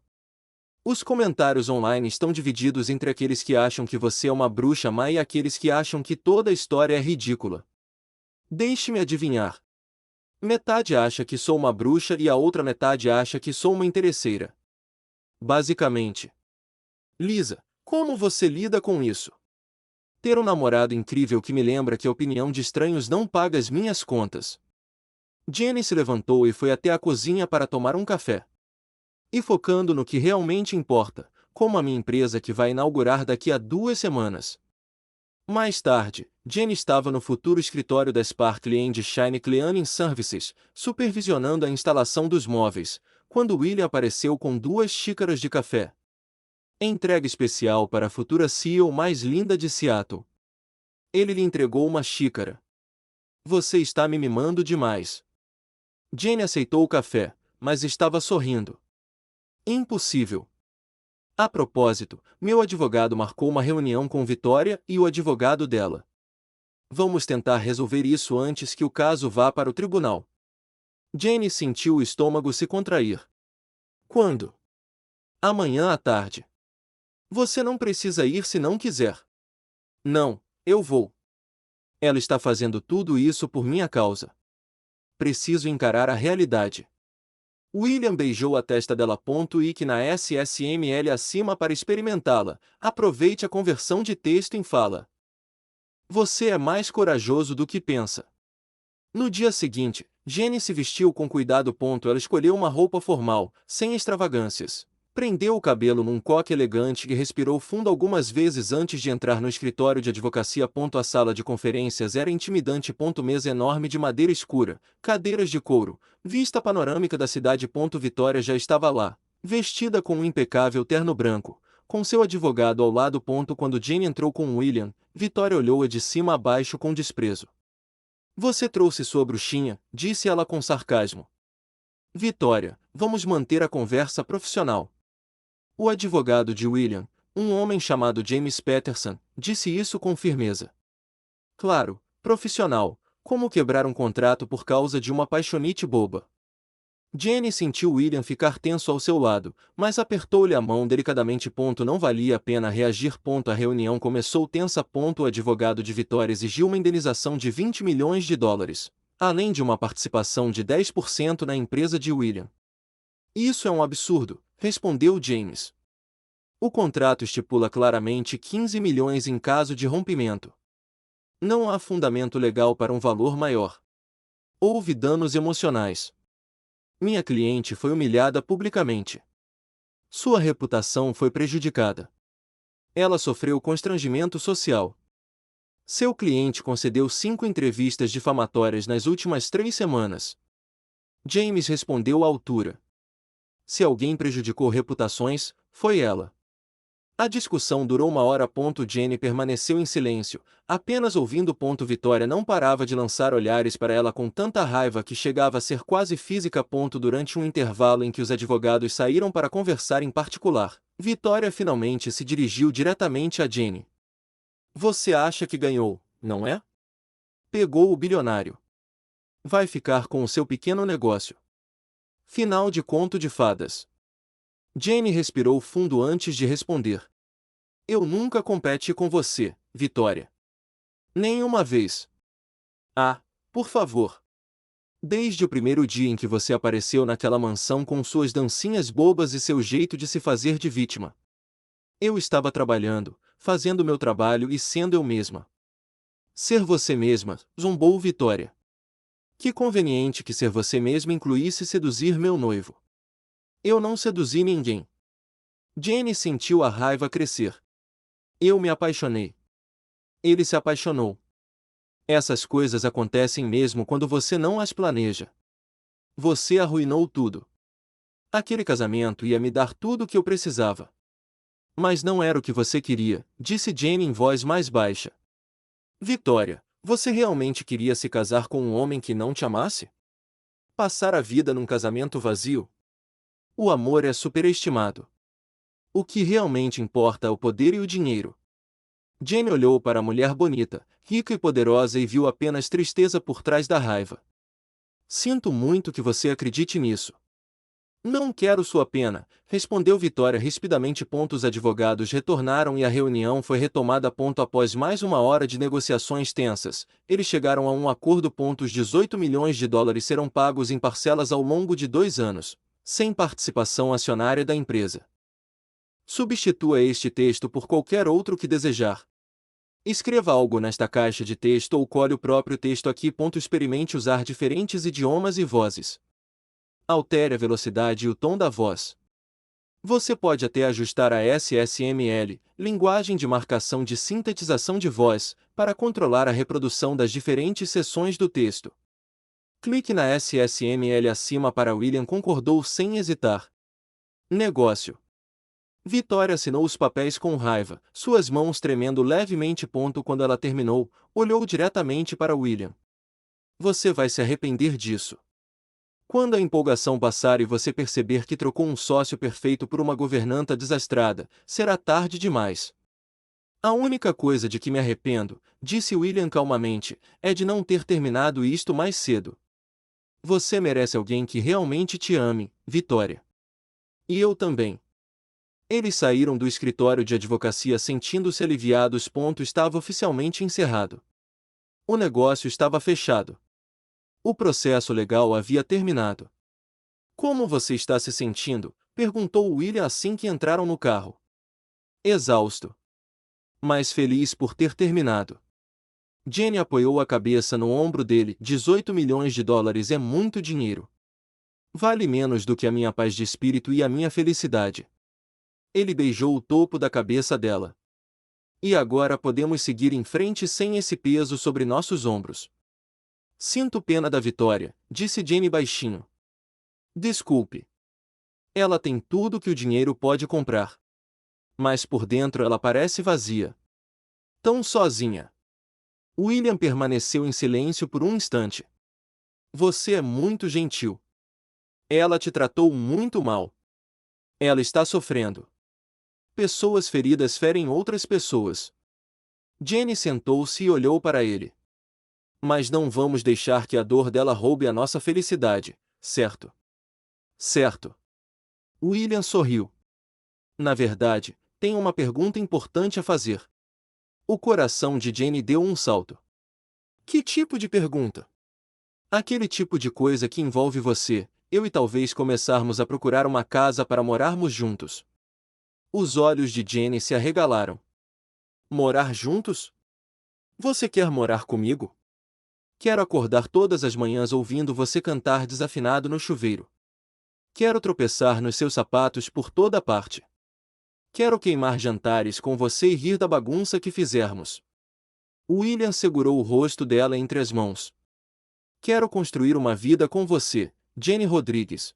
Os comentários online estão divididos entre aqueles que acham que você é uma bruxa má e aqueles que acham que toda a história é ridícula. Deixe-me adivinhar. Metade acha que sou uma bruxa e a outra metade acha que sou uma interesseira. Basicamente. Lisa, como você lida com isso? Ter um namorado incrível que me lembra que a opinião de estranhos não paga as minhas contas. Jenny se levantou e foi até a cozinha para tomar um café. E focando no que realmente importa, como a minha empresa que vai inaugurar daqui a 2 semanas. Mais tarde, Jenny estava no futuro escritório da Sparkle and Shine Cleaning Services, supervisionando a instalação dos móveis, quando William apareceu com 2 xícaras de café. Entrega especial para a futura CEO mais linda de Seattle. Ele lhe entregou uma xícara. Você está me mimando demais. Jenny aceitou o café, mas estava sorrindo. Impossível. A propósito, meu advogado marcou uma reunião com Victoria e o advogado dela. Vamos tentar resolver isso antes que o caso vá para o tribunal. Jenny sentiu o estômago se contrair. Quando? Amanhã à tarde. Você não precisa ir se não quiser. Não, eu vou. Ela está fazendo tudo isso por minha causa. Preciso encarar a realidade. William beijou a testa dela. E que na SSML acima para experimentá-la. Aproveite a conversão de texto em fala. Você é mais corajoso do que pensa. No dia seguinte, Jenny se vestiu com cuidado. Ela escolheu uma roupa formal, sem extravagâncias. Prendeu o cabelo num coque elegante e respirou fundo algumas vezes antes de entrar no escritório de advocacia. A sala de conferências era intimidante. Mesa enorme de madeira escura, cadeiras de couro, vista panorâmica da cidade. Victoria já estava lá, vestida com um impecável terno branco, com seu advogado ao lado. Quando Jenny entrou com William, Victoria olhou-a de cima a baixo com desprezo. Você trouxe sua bruxinha, disse ela com sarcasmo. Victoria, vamos manter a conversa profissional. O advogado de William, um homem chamado James Patterson, disse isso com firmeza. Claro, profissional, como quebrar um contrato por causa de uma paixonite boba. Jenny sentiu William ficar tenso ao seu lado, mas apertou-lhe a mão delicadamente. Não valia a pena reagir. A reunião começou tensa. O advogado de Victoria exigiu uma indenização de $20 milhões, além de uma participação de 10% na empresa de William. Isso é um absurdo, respondeu James. O contrato estipula claramente 15 milhões em caso de rompimento. Não há fundamento legal para um valor maior. Houve danos emocionais. Minha cliente foi humilhada publicamente. Sua reputação foi prejudicada. Ela sofreu constrangimento social. Seu cliente concedeu 5 entrevistas difamatórias nas últimas 3 semanas. James respondeu à altura. Se alguém prejudicou reputações, foi ela. A discussão durou 1 hora. Jenny permaneceu em silêncio, apenas ouvindo. Victoria não parava de lançar olhares para ela com tanta raiva que chegava a ser quase física. Durante um intervalo em que os advogados saíram para conversar em particular, Victoria finalmente se dirigiu diretamente a Jenny. Você acha que ganhou, não é? Pegou o bilionário. Vai ficar com o seu pequeno negócio. Final de conto de fadas. Jenny respirou fundo antes de responder. Eu nunca competi com você, Victoria. Nenhuma vez. Ah, por favor. Desde o primeiro dia em que você apareceu naquela mansão com suas dancinhas bobas e seu jeito de se fazer de vítima. Eu estava trabalhando, fazendo meu trabalho e sendo eu mesma. Ser você mesma, zombou Victoria. Que conveniente que ser você mesma incluísse seduzir meu noivo. Eu não seduzi ninguém. Jenny sentiu a raiva crescer. Eu me apaixonei. Ele se apaixonou. Essas coisas acontecem mesmo quando você não as planeja. Você arruinou tudo. Aquele casamento ia me dar tudo o que eu precisava. Mas não era o que você queria, disse Jenny em voz mais baixa. Victoria, você realmente queria se casar com um homem que não te amasse? Passar a vida num casamento vazio? O amor é superestimado. O que realmente importa é o poder e o dinheiro. Jenny olhou para a mulher bonita, rica e poderosa e viu apenas tristeza por trás da raiva. Sinto muito que você acredite nisso. Não quero sua pena, respondeu Victoria rispidamente. Os advogados retornaram e a reunião foi retomada. Após mais 1 hora de negociações tensas, eles chegaram a um acordo. Os $18 milhões serão pagos em parcelas ao longo de 2 anos, sem participação acionária da empresa. Substitua este texto por qualquer outro que desejar. Escreva algo nesta caixa de texto ou cole o próprio texto aqui. Experimente usar diferentes idiomas e vozes. Altere a velocidade e o tom da voz. Você pode até ajustar a SSML, linguagem de marcação de sintetização de voz, para controlar a reprodução das diferentes seções do texto. Clique na SSML acima para William concordou sem hesitar. Negócio. Vitória assinou os papéis com raiva, suas mãos tremendo levemente. Quando ela terminou, olhou diretamente para William. Você vai se arrepender disso. Quando a empolgação passar e você perceber que trocou um sócio perfeito por uma governanta desastrada, será tarde demais. A única coisa de que me arrependo, disse William calmamente, é de não ter terminado isto mais cedo. Você merece alguém que realmente te ame, Vitória. E eu também. Eles saíram do escritório de advocacia sentindo-se aliviados. Estava oficialmente encerrado. O negócio estava fechado. O processo legal havia terminado. Como você está se sentindo? Perguntou William assim que entraram no carro. Exausto. Mas feliz por ter terminado. Jenny apoiou a cabeça no ombro dele. 18 milhões de dólares é muito dinheiro. Vale menos do que a minha paz de espírito e a minha felicidade. Ele beijou o topo da cabeça dela. E agora podemos seguir em frente sem esse peso sobre nossos ombros. Sinto pena da Vitória, disse Jenny baixinho. Desculpe. Ela tem tudo que o dinheiro pode comprar. Mas por dentro ela parece vazia. Tão sozinha. William permaneceu em silêncio por um instante. Você é muito gentil. Ela te tratou muito mal. Ela está sofrendo. Pessoas feridas ferem outras pessoas. Jenny sentou-se e olhou para ele. Mas não vamos deixar que a dor dela roube a nossa felicidade, certo? Certo. William sorriu. Na verdade, tenho uma pergunta importante a fazer. O coração de Jenny deu um salto. Que tipo de pergunta? Aquele tipo de coisa que envolve você, eu e talvez começarmos a procurar uma casa para morarmos juntos. Os olhos de Jenny se arregalaram. Morar juntos? Você quer morar comigo? Quero acordar todas as manhãs ouvindo você cantar desafinado no chuveiro. Quero tropeçar nos seus sapatos por toda parte. Quero queimar jantares com você e rir da bagunça que fizermos. William segurou o rosto dela entre as mãos. Quero construir uma vida com você, Jenny Rodrigues.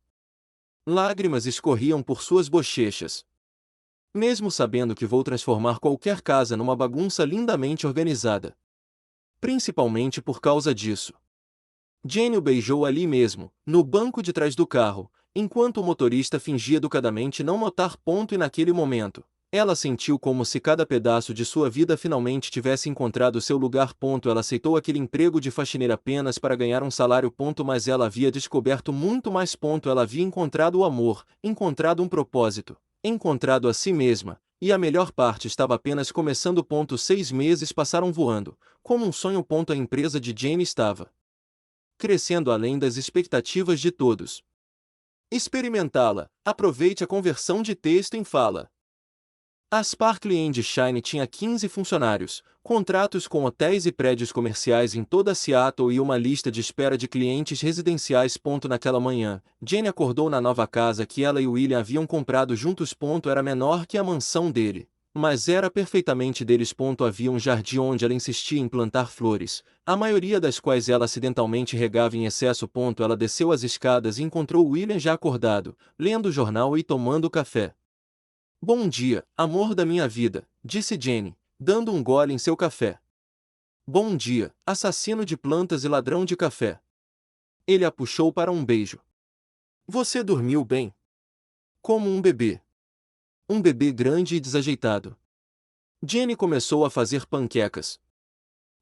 Lágrimas escorriam por suas bochechas. Mesmo sabendo que vou transformar qualquer casa numa bagunça lindamente organizada. Principalmente por causa disso. Jenny o beijou ali mesmo, no banco de trás do carro, enquanto o motorista fingia educadamente não notar. E naquele momento, ela sentiu como se cada pedaço de sua vida finalmente tivesse encontrado seu lugar. Ela aceitou aquele emprego de faxineira apenas para ganhar um salário. Mas ela havia descoberto muito mais. Ela havia encontrado o amor, encontrado um propósito, encontrado a si mesma, e a melhor parte estava apenas começando. 6 meses passaram voando, como um sonho. A empresa de Jenny estava crescendo além das expectativas de todos. Experimentá-la. Aproveite a conversão de texto em fala. A Sparkle & Shine tinha 15 funcionários, contratos com hotéis e prédios comerciais em toda Seattle e uma lista de espera de clientes residenciais. Naquela manhã, Jenny acordou na nova casa que ela e William haviam comprado juntos. Era menor que a mansão dele, mas era perfeitamente deles. Havia um jardim onde ela insistia em plantar flores, a maioria das quais ela acidentalmente regava em excesso. Ela desceu as escadas e encontrou William já acordado, lendo o jornal e tomando café. Bom dia, amor da minha vida, disse Jenny, dando um gole em seu café. Bom dia, assassino de plantas e ladrão de café. Ele a puxou para um beijo. Você dormiu bem? Como um bebê. Um bebê grande e desajeitado. Jenny começou a fazer panquecas.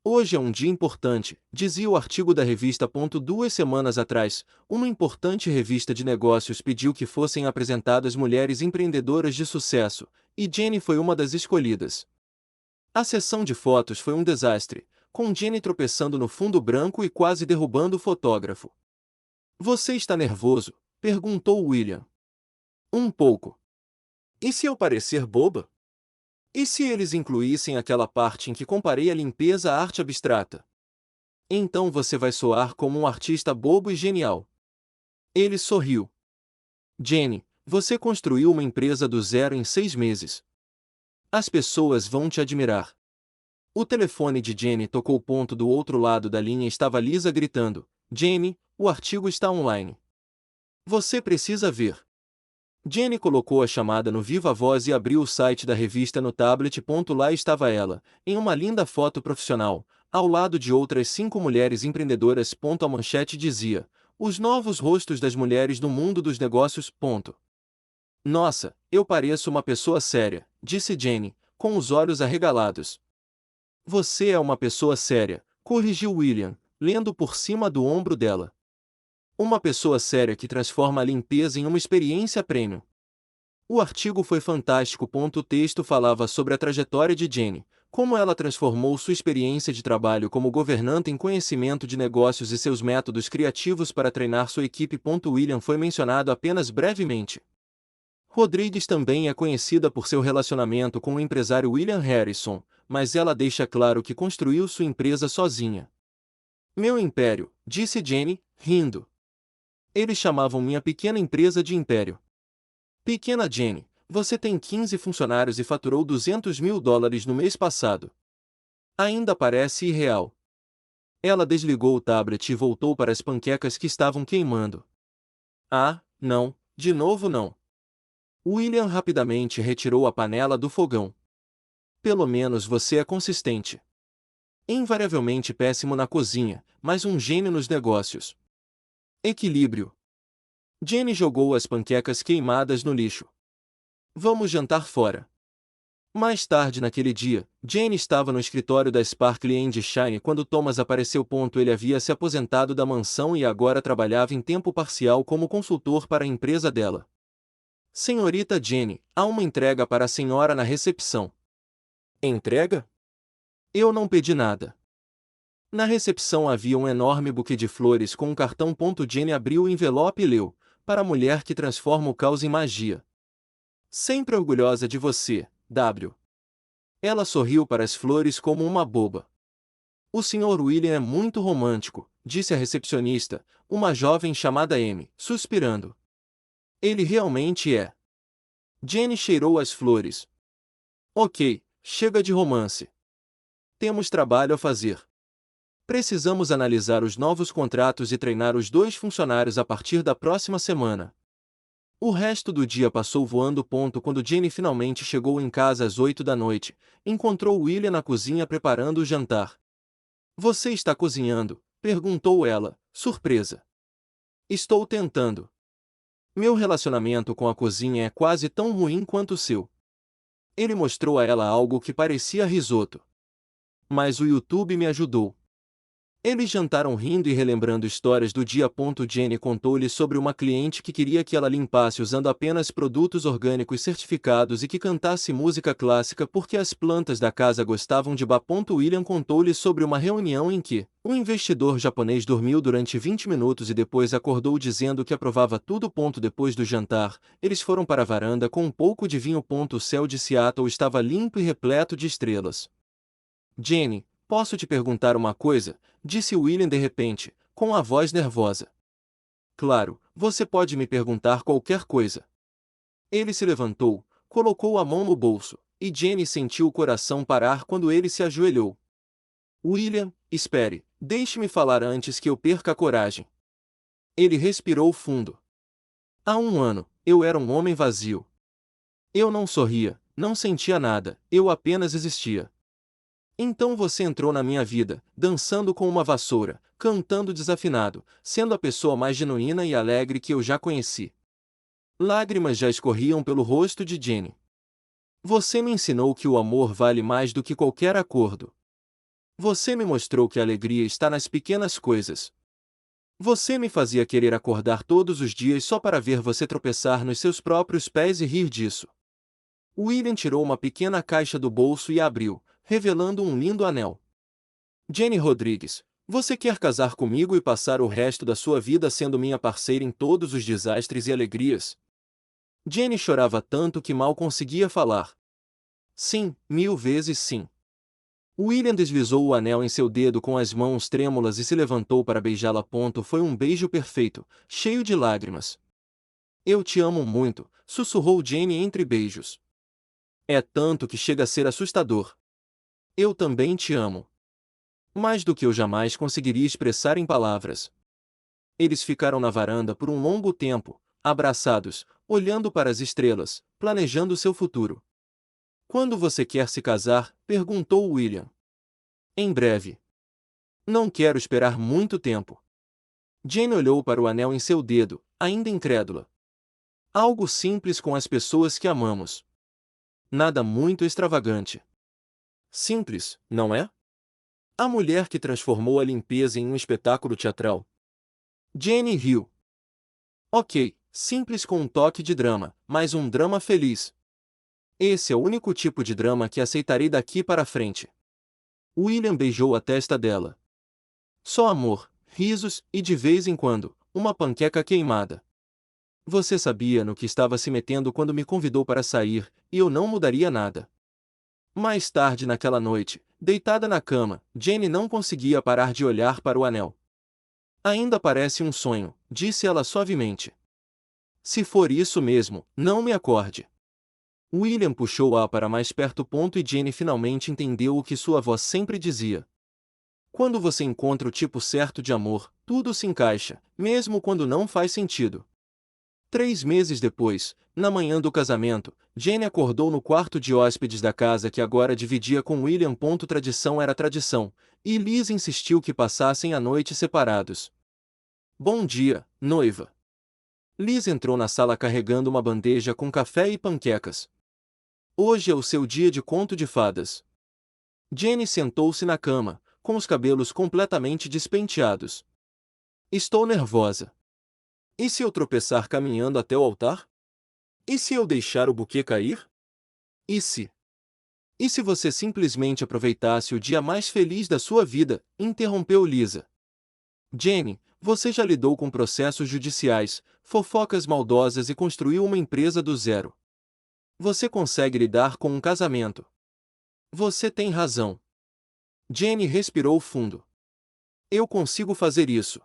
Hoje é um dia importante, dizia o artigo da revista. 2 semanas atrás, uma importante revista de negócios pediu que fossem apresentadas mulheres empreendedoras de sucesso, e Jenny foi uma das escolhidas. A sessão de fotos foi um desastre, com Jenny tropeçando no fundo branco e quase derrubando o fotógrafo. Você está nervoso? Perguntou William. Um pouco. E se eu parecer boba? E se eles incluíssem aquela parte em que comparei a limpeza à arte abstrata? Então você vai soar como um artista bobo e genial. Ele sorriu. Jenny, você construiu uma empresa do zero em 6 meses. As pessoas vão te admirar. O telefone de Jenny tocou. Do outro lado da linha estava Lisa gritando: Jenny, o artigo está online. Você precisa ver. Jenny colocou a chamada no viva voz e abriu o site da revista no tablet. Lá estava ela, em uma linda foto profissional, ao lado de outras 5 mulheres empreendedoras. A manchete dizia: os novos rostos das mulheres no mundo dos negócios. Nossa, eu pareço uma pessoa séria, disse Jenny, com os olhos arregalados. Você é uma pessoa séria, corrigiu William, lendo por cima do ombro dela. Uma pessoa séria que transforma a limpeza em uma experiência premium. O artigo foi fantástico. O texto falava sobre a trajetória de Jenny, como ela transformou sua experiência de trabalho como governanta em conhecimento de negócios e seus métodos criativos para treinar sua equipe. William foi mencionado apenas brevemente. Rodrigues também é conhecida por seu relacionamento com o empresário William Harrison, mas ela deixa claro que construiu sua empresa sozinha. Meu império, disse Jenny, rindo. Eles chamavam minha pequena empresa de império. Pequena Jenny, você tem 15 funcionários e faturou $200.000 no mês passado. Ainda parece irreal. Ela desligou o tablet e voltou para as panquecas que estavam queimando. Ah, não, de novo não. William rapidamente retirou a panela do fogão. Pelo menos você é consistente. Invariavelmente péssimo na cozinha, mas um gênio nos negócios. Equilíbrio. Jenny jogou as panquecas queimadas no lixo. Vamos jantar fora. Mais tarde naquele dia, Jenny estava no escritório da Sparkle & Shine quando Thomas apareceu. Ele havia se aposentado da mansão e agora trabalhava em tempo parcial como consultor para a empresa dela. Senhorita Jenny, há uma entrega para a senhora na recepção. Entrega? Eu não pedi nada. Na recepção havia um enorme buquê de flores com um cartão. Jenny abriu o envelope e leu: para a mulher que transforma o caos em magia. Sempre orgulhosa de você, W. Ela sorriu para as flores como uma boba. O Sr. William é muito romântico, disse a recepcionista, uma jovem chamada Amy, suspirando. Ele realmente é. Jenny cheirou as flores. Ok, chega de romance. Temos trabalho a fazer. Precisamos analisar os novos contratos e treinar os 2 funcionários a partir da próxima semana. O resto do dia passou voando. Quando Jenny finalmente chegou em casa às 8 da noite, encontrou William na cozinha preparando o jantar. Você está cozinhando? Perguntou ela, surpresa. Estou tentando. Meu relacionamento com a cozinha é quase tão ruim quanto o seu. Ele mostrou a ela algo que parecia risoto. Mas o YouTube me ajudou. Eles jantaram rindo e relembrando histórias do dia. Jenny contou-lhe sobre uma cliente que queria que ela limpasse usando apenas produtos orgânicos certificados e que cantasse música clássica porque as plantas da casa gostavam de bar. William contou-lhe sobre uma reunião em que um investidor japonês dormiu durante 20 minutos e depois acordou dizendo que aprovava tudo. Depois do jantar, eles foram para a varanda com um pouco de vinho. O céu de Seattle estava limpo e repleto de estrelas. Jenny, posso te perguntar uma coisa? Disse William de repente, com a voz nervosa. Claro, você pode me perguntar qualquer coisa. Ele se levantou, colocou a mão no bolso, e Jenny sentiu o coração parar quando ele se ajoelhou. William, espere, deixe-me falar antes que eu perca a coragem. Ele respirou fundo. Há 1 ano, eu era um homem vazio. Eu não sorria, não sentia nada, eu apenas existia. Então você entrou na minha vida, dançando com uma vassoura, cantando desafinado, sendo a pessoa mais genuína e alegre que eu já conheci. Lágrimas já escorriam pelo rosto de Jenny. Você me ensinou que o amor vale mais do que qualquer acordo. Você me mostrou que a alegria está nas pequenas coisas. Você me fazia querer acordar todos os dias só para ver você tropeçar nos seus próprios pés e rir disso. William tirou uma pequena caixa do bolso e a abriu, revelando um lindo anel. Jenny Rodrigues, você quer casar comigo e passar o resto da sua vida sendo minha parceira em todos os desastres e alegrias? Jenny chorava tanto que mal conseguia falar. Sim, 1000 vezes sim. William deslizou o anel em seu dedo com as mãos trêmulas e se levantou para beijá-la. Foi um beijo perfeito, cheio de lágrimas. Eu te amo muito, sussurrou Jane entre beijos. É tanto que chega a ser assustador. Eu também te amo. Mais do que eu jamais conseguiria expressar em palavras. Eles ficaram na varanda por um longo tempo, abraçados, olhando para as estrelas, planejando seu futuro. Quando você quer se casar? Perguntou William. Em breve. Não quero esperar muito tempo. Jane olhou para o anel em seu dedo, ainda incrédula. Algo simples com as pessoas que amamos. Nada muito extravagante. Simples, não é? A mulher que transformou a limpeza em um espetáculo teatral. Jane riu. Ok, simples com um toque de drama, mas um drama feliz. Esse é o único tipo de drama que aceitarei daqui para frente. William beijou a testa dela. Só amor, risos e, de vez em quando, uma panqueca queimada. Você sabia no que estava se metendo quando me convidou para sair, e eu não mudaria nada. Mais tarde naquela noite, deitada na cama, Jane não conseguia parar de olhar para o anel. Ainda parece um sonho, disse ela suavemente. Se for isso mesmo, não me acorde. William puxou-a para mais perto. E Jane finalmente entendeu o que sua avó sempre dizia. Quando você encontra o tipo certo de amor, tudo se encaixa, mesmo quando não faz sentido. 3 meses depois, na manhã do casamento, Jane acordou no quarto de hóspedes da casa que agora dividia com William. Tradição era tradição, e Liz insistiu que passassem a noite separados. Bom dia, noiva. Liz entrou na sala carregando uma bandeja com café e panquecas. Hoje é o seu dia de conto de fadas. Jane sentou-se na cama, com os cabelos completamente despenteados. Estou nervosa. E se eu tropeçar caminhando até o altar? E se eu deixar o buquê cair? E se? E se você simplesmente aproveitasse o dia mais feliz da sua vida? Interrompeu Lisa. Jane, você já lidou com processos judiciais, fofocas maldosas e construiu uma empresa do zero. Você consegue lidar com um casamento. Você tem razão. Jane respirou fundo. Eu consigo fazer isso.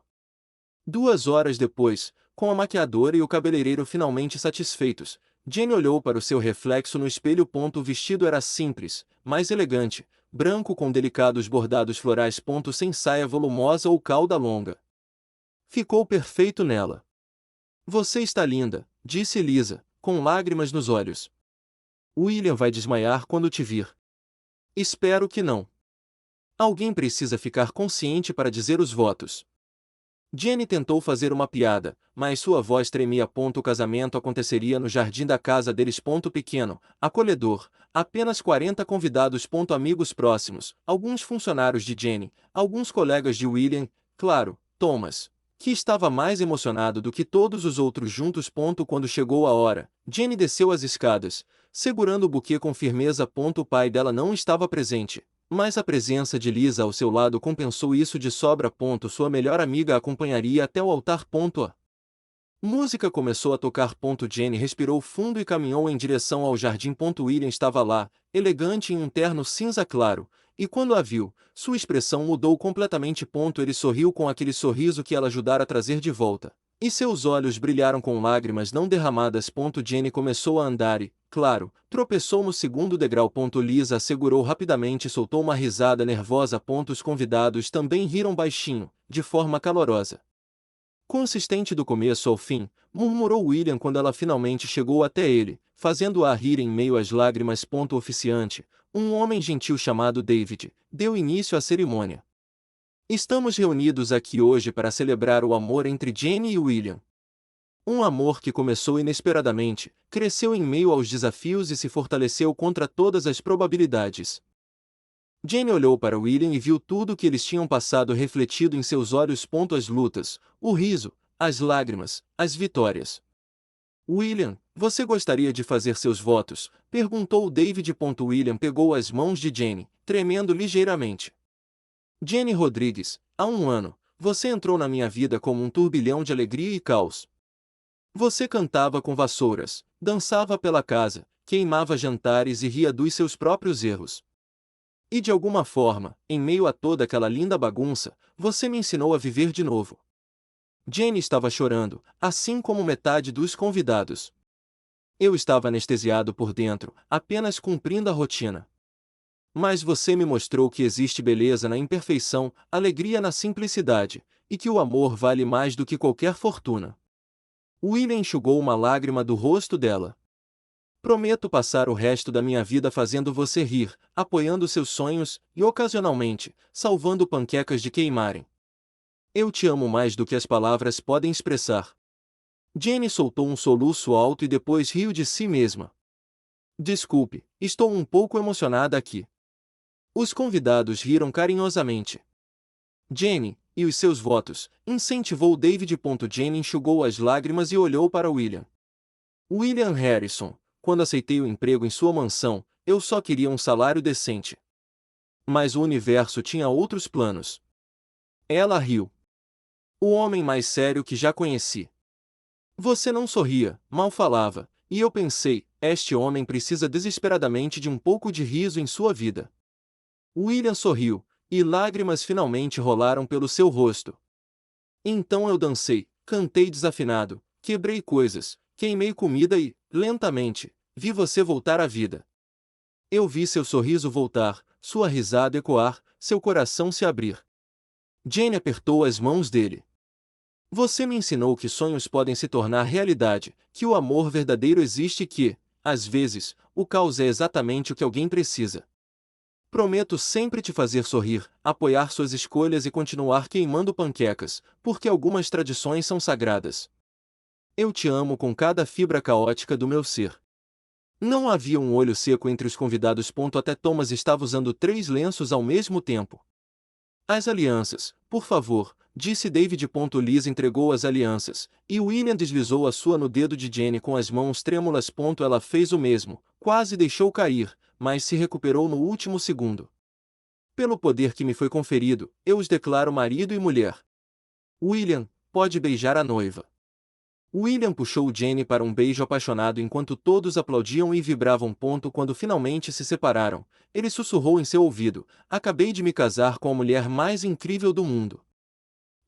2 horas depois, com a maquiadora e o cabeleireiro finalmente satisfeitos, Jane olhou para o seu reflexo no espelho. O vestido era simples, mas elegante, branco com delicados bordados florais. Sem saia volumosa ou cauda longa. Ficou perfeito nela. Você está linda, disse Lisa, com lágrimas nos olhos. William vai desmaiar quando te vir. Espero que não. Alguém precisa ficar consciente para dizer os votos. Jane tentou fazer uma piada, mas sua voz tremia. O casamento aconteceria no jardim da casa deles. Pequeno, acolhedor, apenas 40 convidados. Amigos próximos, alguns funcionários de Jane, alguns colegas de William, claro, Thomas, que estava mais emocionado do que todos os outros juntos. Quando chegou a hora, Jane desceu as escadas, segurando o buquê com firmeza. O pai dela não estava presente, mas a presença de Lisa ao seu lado compensou isso de sobra. Sua melhor amiga a acompanharia até o altar. A música começou a tocar. Jane respirou fundo e caminhou em direção ao jardim. William estava lá, elegante em um terno cinza claro, e quando a viu, sua expressão mudou completamente. Ele sorriu com aquele sorriso que ela ajudara a trazer de volta, e seus olhos brilharam com lágrimas não derramadas. Jane começou a andar e, claro, tropeçou no segundo degrau. Lisa a segurou rapidamente e soltou uma risada nervosa. Os convidados também riram baixinho, de forma calorosa. Consistente do começo ao fim, murmurou William quando ela finalmente chegou até ele, fazendo-a rir em meio às lágrimas. O oficiante, um homem gentil chamado David, deu início à cerimônia. Estamos reunidos aqui hoje para celebrar o amor entre Jane e William. Um amor que começou inesperadamente, cresceu em meio aos desafios e se fortaleceu contra todas as probabilidades. Jane olhou para William e viu tudo o que eles tinham passado refletido em seus olhos. As lutas, o riso, as lágrimas, as vitórias. William, você gostaria de fazer seus votos? Perguntou David. William pegou as mãos de Jane, tremendo ligeiramente. Jane Rodrigues, há 1 ano, você entrou na minha vida como um turbilhão de alegria e caos. Você cantava com vassouras, dançava pela casa, queimava jantares e ria dos seus próprios erros. E de alguma forma, em meio a toda aquela linda bagunça, você me ensinou a viver de novo. Jenny estava chorando, assim como metade dos convidados. Eu estava anestesiado por dentro, apenas cumprindo a rotina. Mas você me mostrou que existe beleza na imperfeição, alegria na simplicidade, e que o amor vale mais do que qualquer fortuna. William enxugou uma lágrima do rosto dela. Prometo passar o resto da minha vida fazendo você rir, apoiando seus sonhos e, ocasionalmente, salvando panquecas de queimarem. Eu te amo mais do que as palavras podem expressar. Jenny soltou um soluço alto e depois riu de si mesma. Desculpe, estou um pouco emocionada aqui. Os convidados riram carinhosamente. Jenny, e os seus votos, incentivou David. Jenny enxugou as lágrimas e olhou para William. William Harrison, quando aceitei o emprego em sua mansão, eu só queria um salário decente. Mas o universo tinha outros planos. Ela riu. O homem mais sério que já conheci. Você não sorria, mal falava, e eu pensei, este homem precisa desesperadamente de um pouco de riso em sua vida. William sorriu, e lágrimas finalmente rolaram pelo seu rosto. Então eu dancei, cantei desafinado, quebrei coisas, queimei comida e, lentamente, vi você voltar à vida. Eu vi seu sorriso voltar, sua risada ecoar, seu coração se abrir. Jenny apertou as mãos dele. Você me ensinou que sonhos podem se tornar realidade, que o amor verdadeiro existe e que, às vezes, o caos é exatamente o que alguém precisa. Prometo sempre te fazer sorrir, apoiar suas escolhas e continuar queimando panquecas, porque algumas tradições são sagradas. Eu te amo com cada fibra caótica do meu ser. Não havia um olho seco entre os convidados. Até Thomas estava usando 3 lenços ao mesmo tempo. As alianças, por favor, disse David. Liz entregou as alianças, e William deslizou a sua no dedo de Jenny com as mãos trêmulas. Ela fez o mesmo, quase deixou cair, mas se recuperou no último segundo. Pelo poder que me foi conferido, eu os declaro marido e mulher. William, pode beijar a noiva. William puxou Jenny para um beijo apaixonado enquanto todos aplaudiam e vibravam. Quando finalmente se separaram, ele sussurrou em seu ouvido: acabei de me casar com a mulher mais incrível do mundo.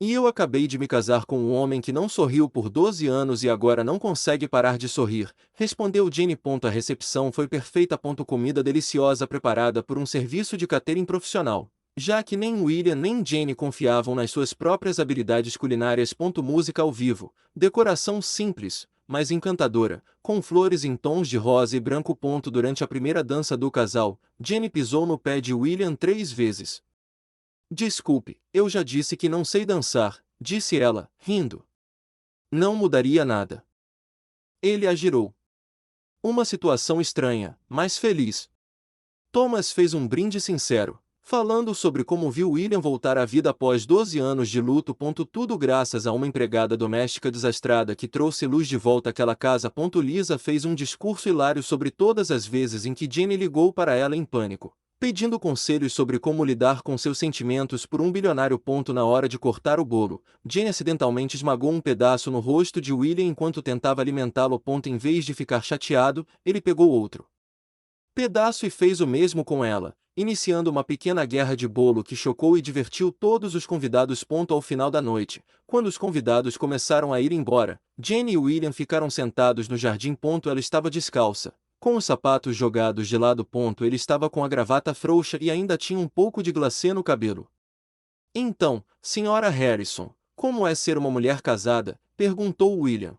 E eu acabei de me casar com um homem que não sorriu por 12 anos e agora não consegue parar de sorrir, respondeu Jenny. A recepção foi perfeita. Comida deliciosa preparada por um serviço de catering profissional, já que nem William nem Jenny confiavam nas suas próprias habilidades culinárias. Música ao vivo, decoração simples, mas encantadora, com flores em tons de rosa e branco. Durante a primeira dança do casal, Jenny pisou no pé de William 3 vezes. Desculpe, eu já disse que não sei dançar, disse ela, rindo. Não mudaria nada. Ele a girou. Uma situação estranha, mas feliz. Thomas fez um brinde sincero, falando sobre como viu William voltar à vida após 12 anos de luto. Tudo graças a uma empregada doméstica desastrada que trouxe luz de volta àquela casa. Lisa fez um discurso hilário sobre todas as vezes em que Jenny ligou para ela em pânico, pedindo conselhos sobre como lidar com seus sentimentos por um bilionário. Na hora de cortar o bolo, Jenny acidentalmente esmagou um pedaço no rosto de William enquanto tentava alimentá-lo. Em vez de ficar chateado, ele pegou outro pedaço e fez o mesmo com ela, iniciando uma pequena guerra de bolo que chocou e divertiu todos os convidados. Ao final da noite, quando os convidados começaram a ir embora, Jenny e William ficaram sentados no jardim. Ela estava descalça, com os sapatos jogados de lado. Ele estava com a gravata frouxa e ainda tinha um pouco de glacê no cabelo. Então, Sra. Harrison, como é ser uma mulher casada? Perguntou William.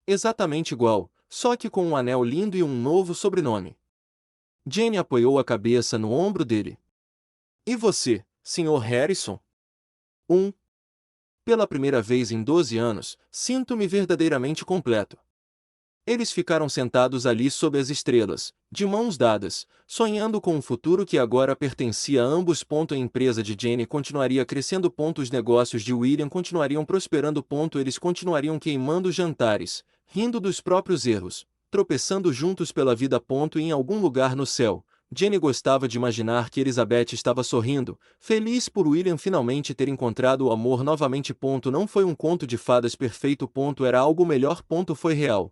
Exatamente igual, só que com um anel lindo e um novo sobrenome. Jenny apoiou a cabeça no ombro dele. E você, Sr. Harrison? Pela primeira vez em 12 anos, sinto-me verdadeiramente completo. Eles ficaram sentados ali sob as estrelas, de mãos dadas, sonhando com um futuro que agora pertencia a ambos. A empresa de Jenny continuaria crescendo. Os negócios de William continuariam prosperando. Eles continuariam queimando jantares, rindo dos próprios erros, tropeçando juntos pela vida. E em algum lugar no céu, Jenny gostava de imaginar que Elizabeth estava sorrindo, feliz por William finalmente ter encontrado o amor novamente. Não foi um conto de fadas perfeito. Era algo melhor. Foi real.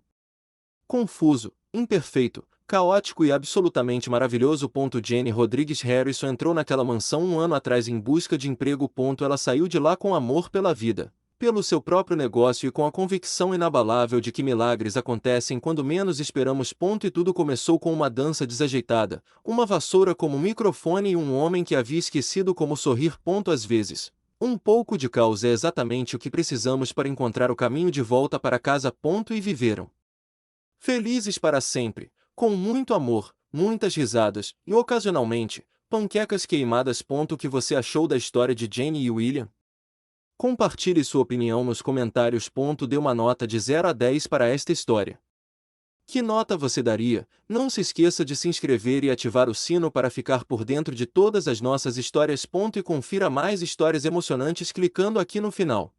Confuso, imperfeito, caótico e absolutamente maravilhoso. Jenny Rodrigues Harrison entrou naquela mansão um ano atrás em busca de emprego. Ela saiu de lá com amor pela vida, pelo seu próprio negócio e com a convicção inabalável de que milagres acontecem quando menos esperamos. E tudo começou com uma dança desajeitada, uma vassoura como microfone e um homem que havia esquecido como sorrir. Às vezes, um pouco de caos é exatamente o que precisamos para encontrar o caminho de volta para casa. E viveram felizes para sempre, com muito amor, muitas risadas e, ocasionalmente, panquecas queimadas. O que você achou da história de Jane e William? Compartilhe sua opinião nos comentários. Dê uma nota de 0 a 10 para esta história. Que nota você daria? Não se esqueça de se inscrever e ativar o sino para ficar por dentro de todas as nossas histórias. E confira mais histórias emocionantes clicando aqui no final.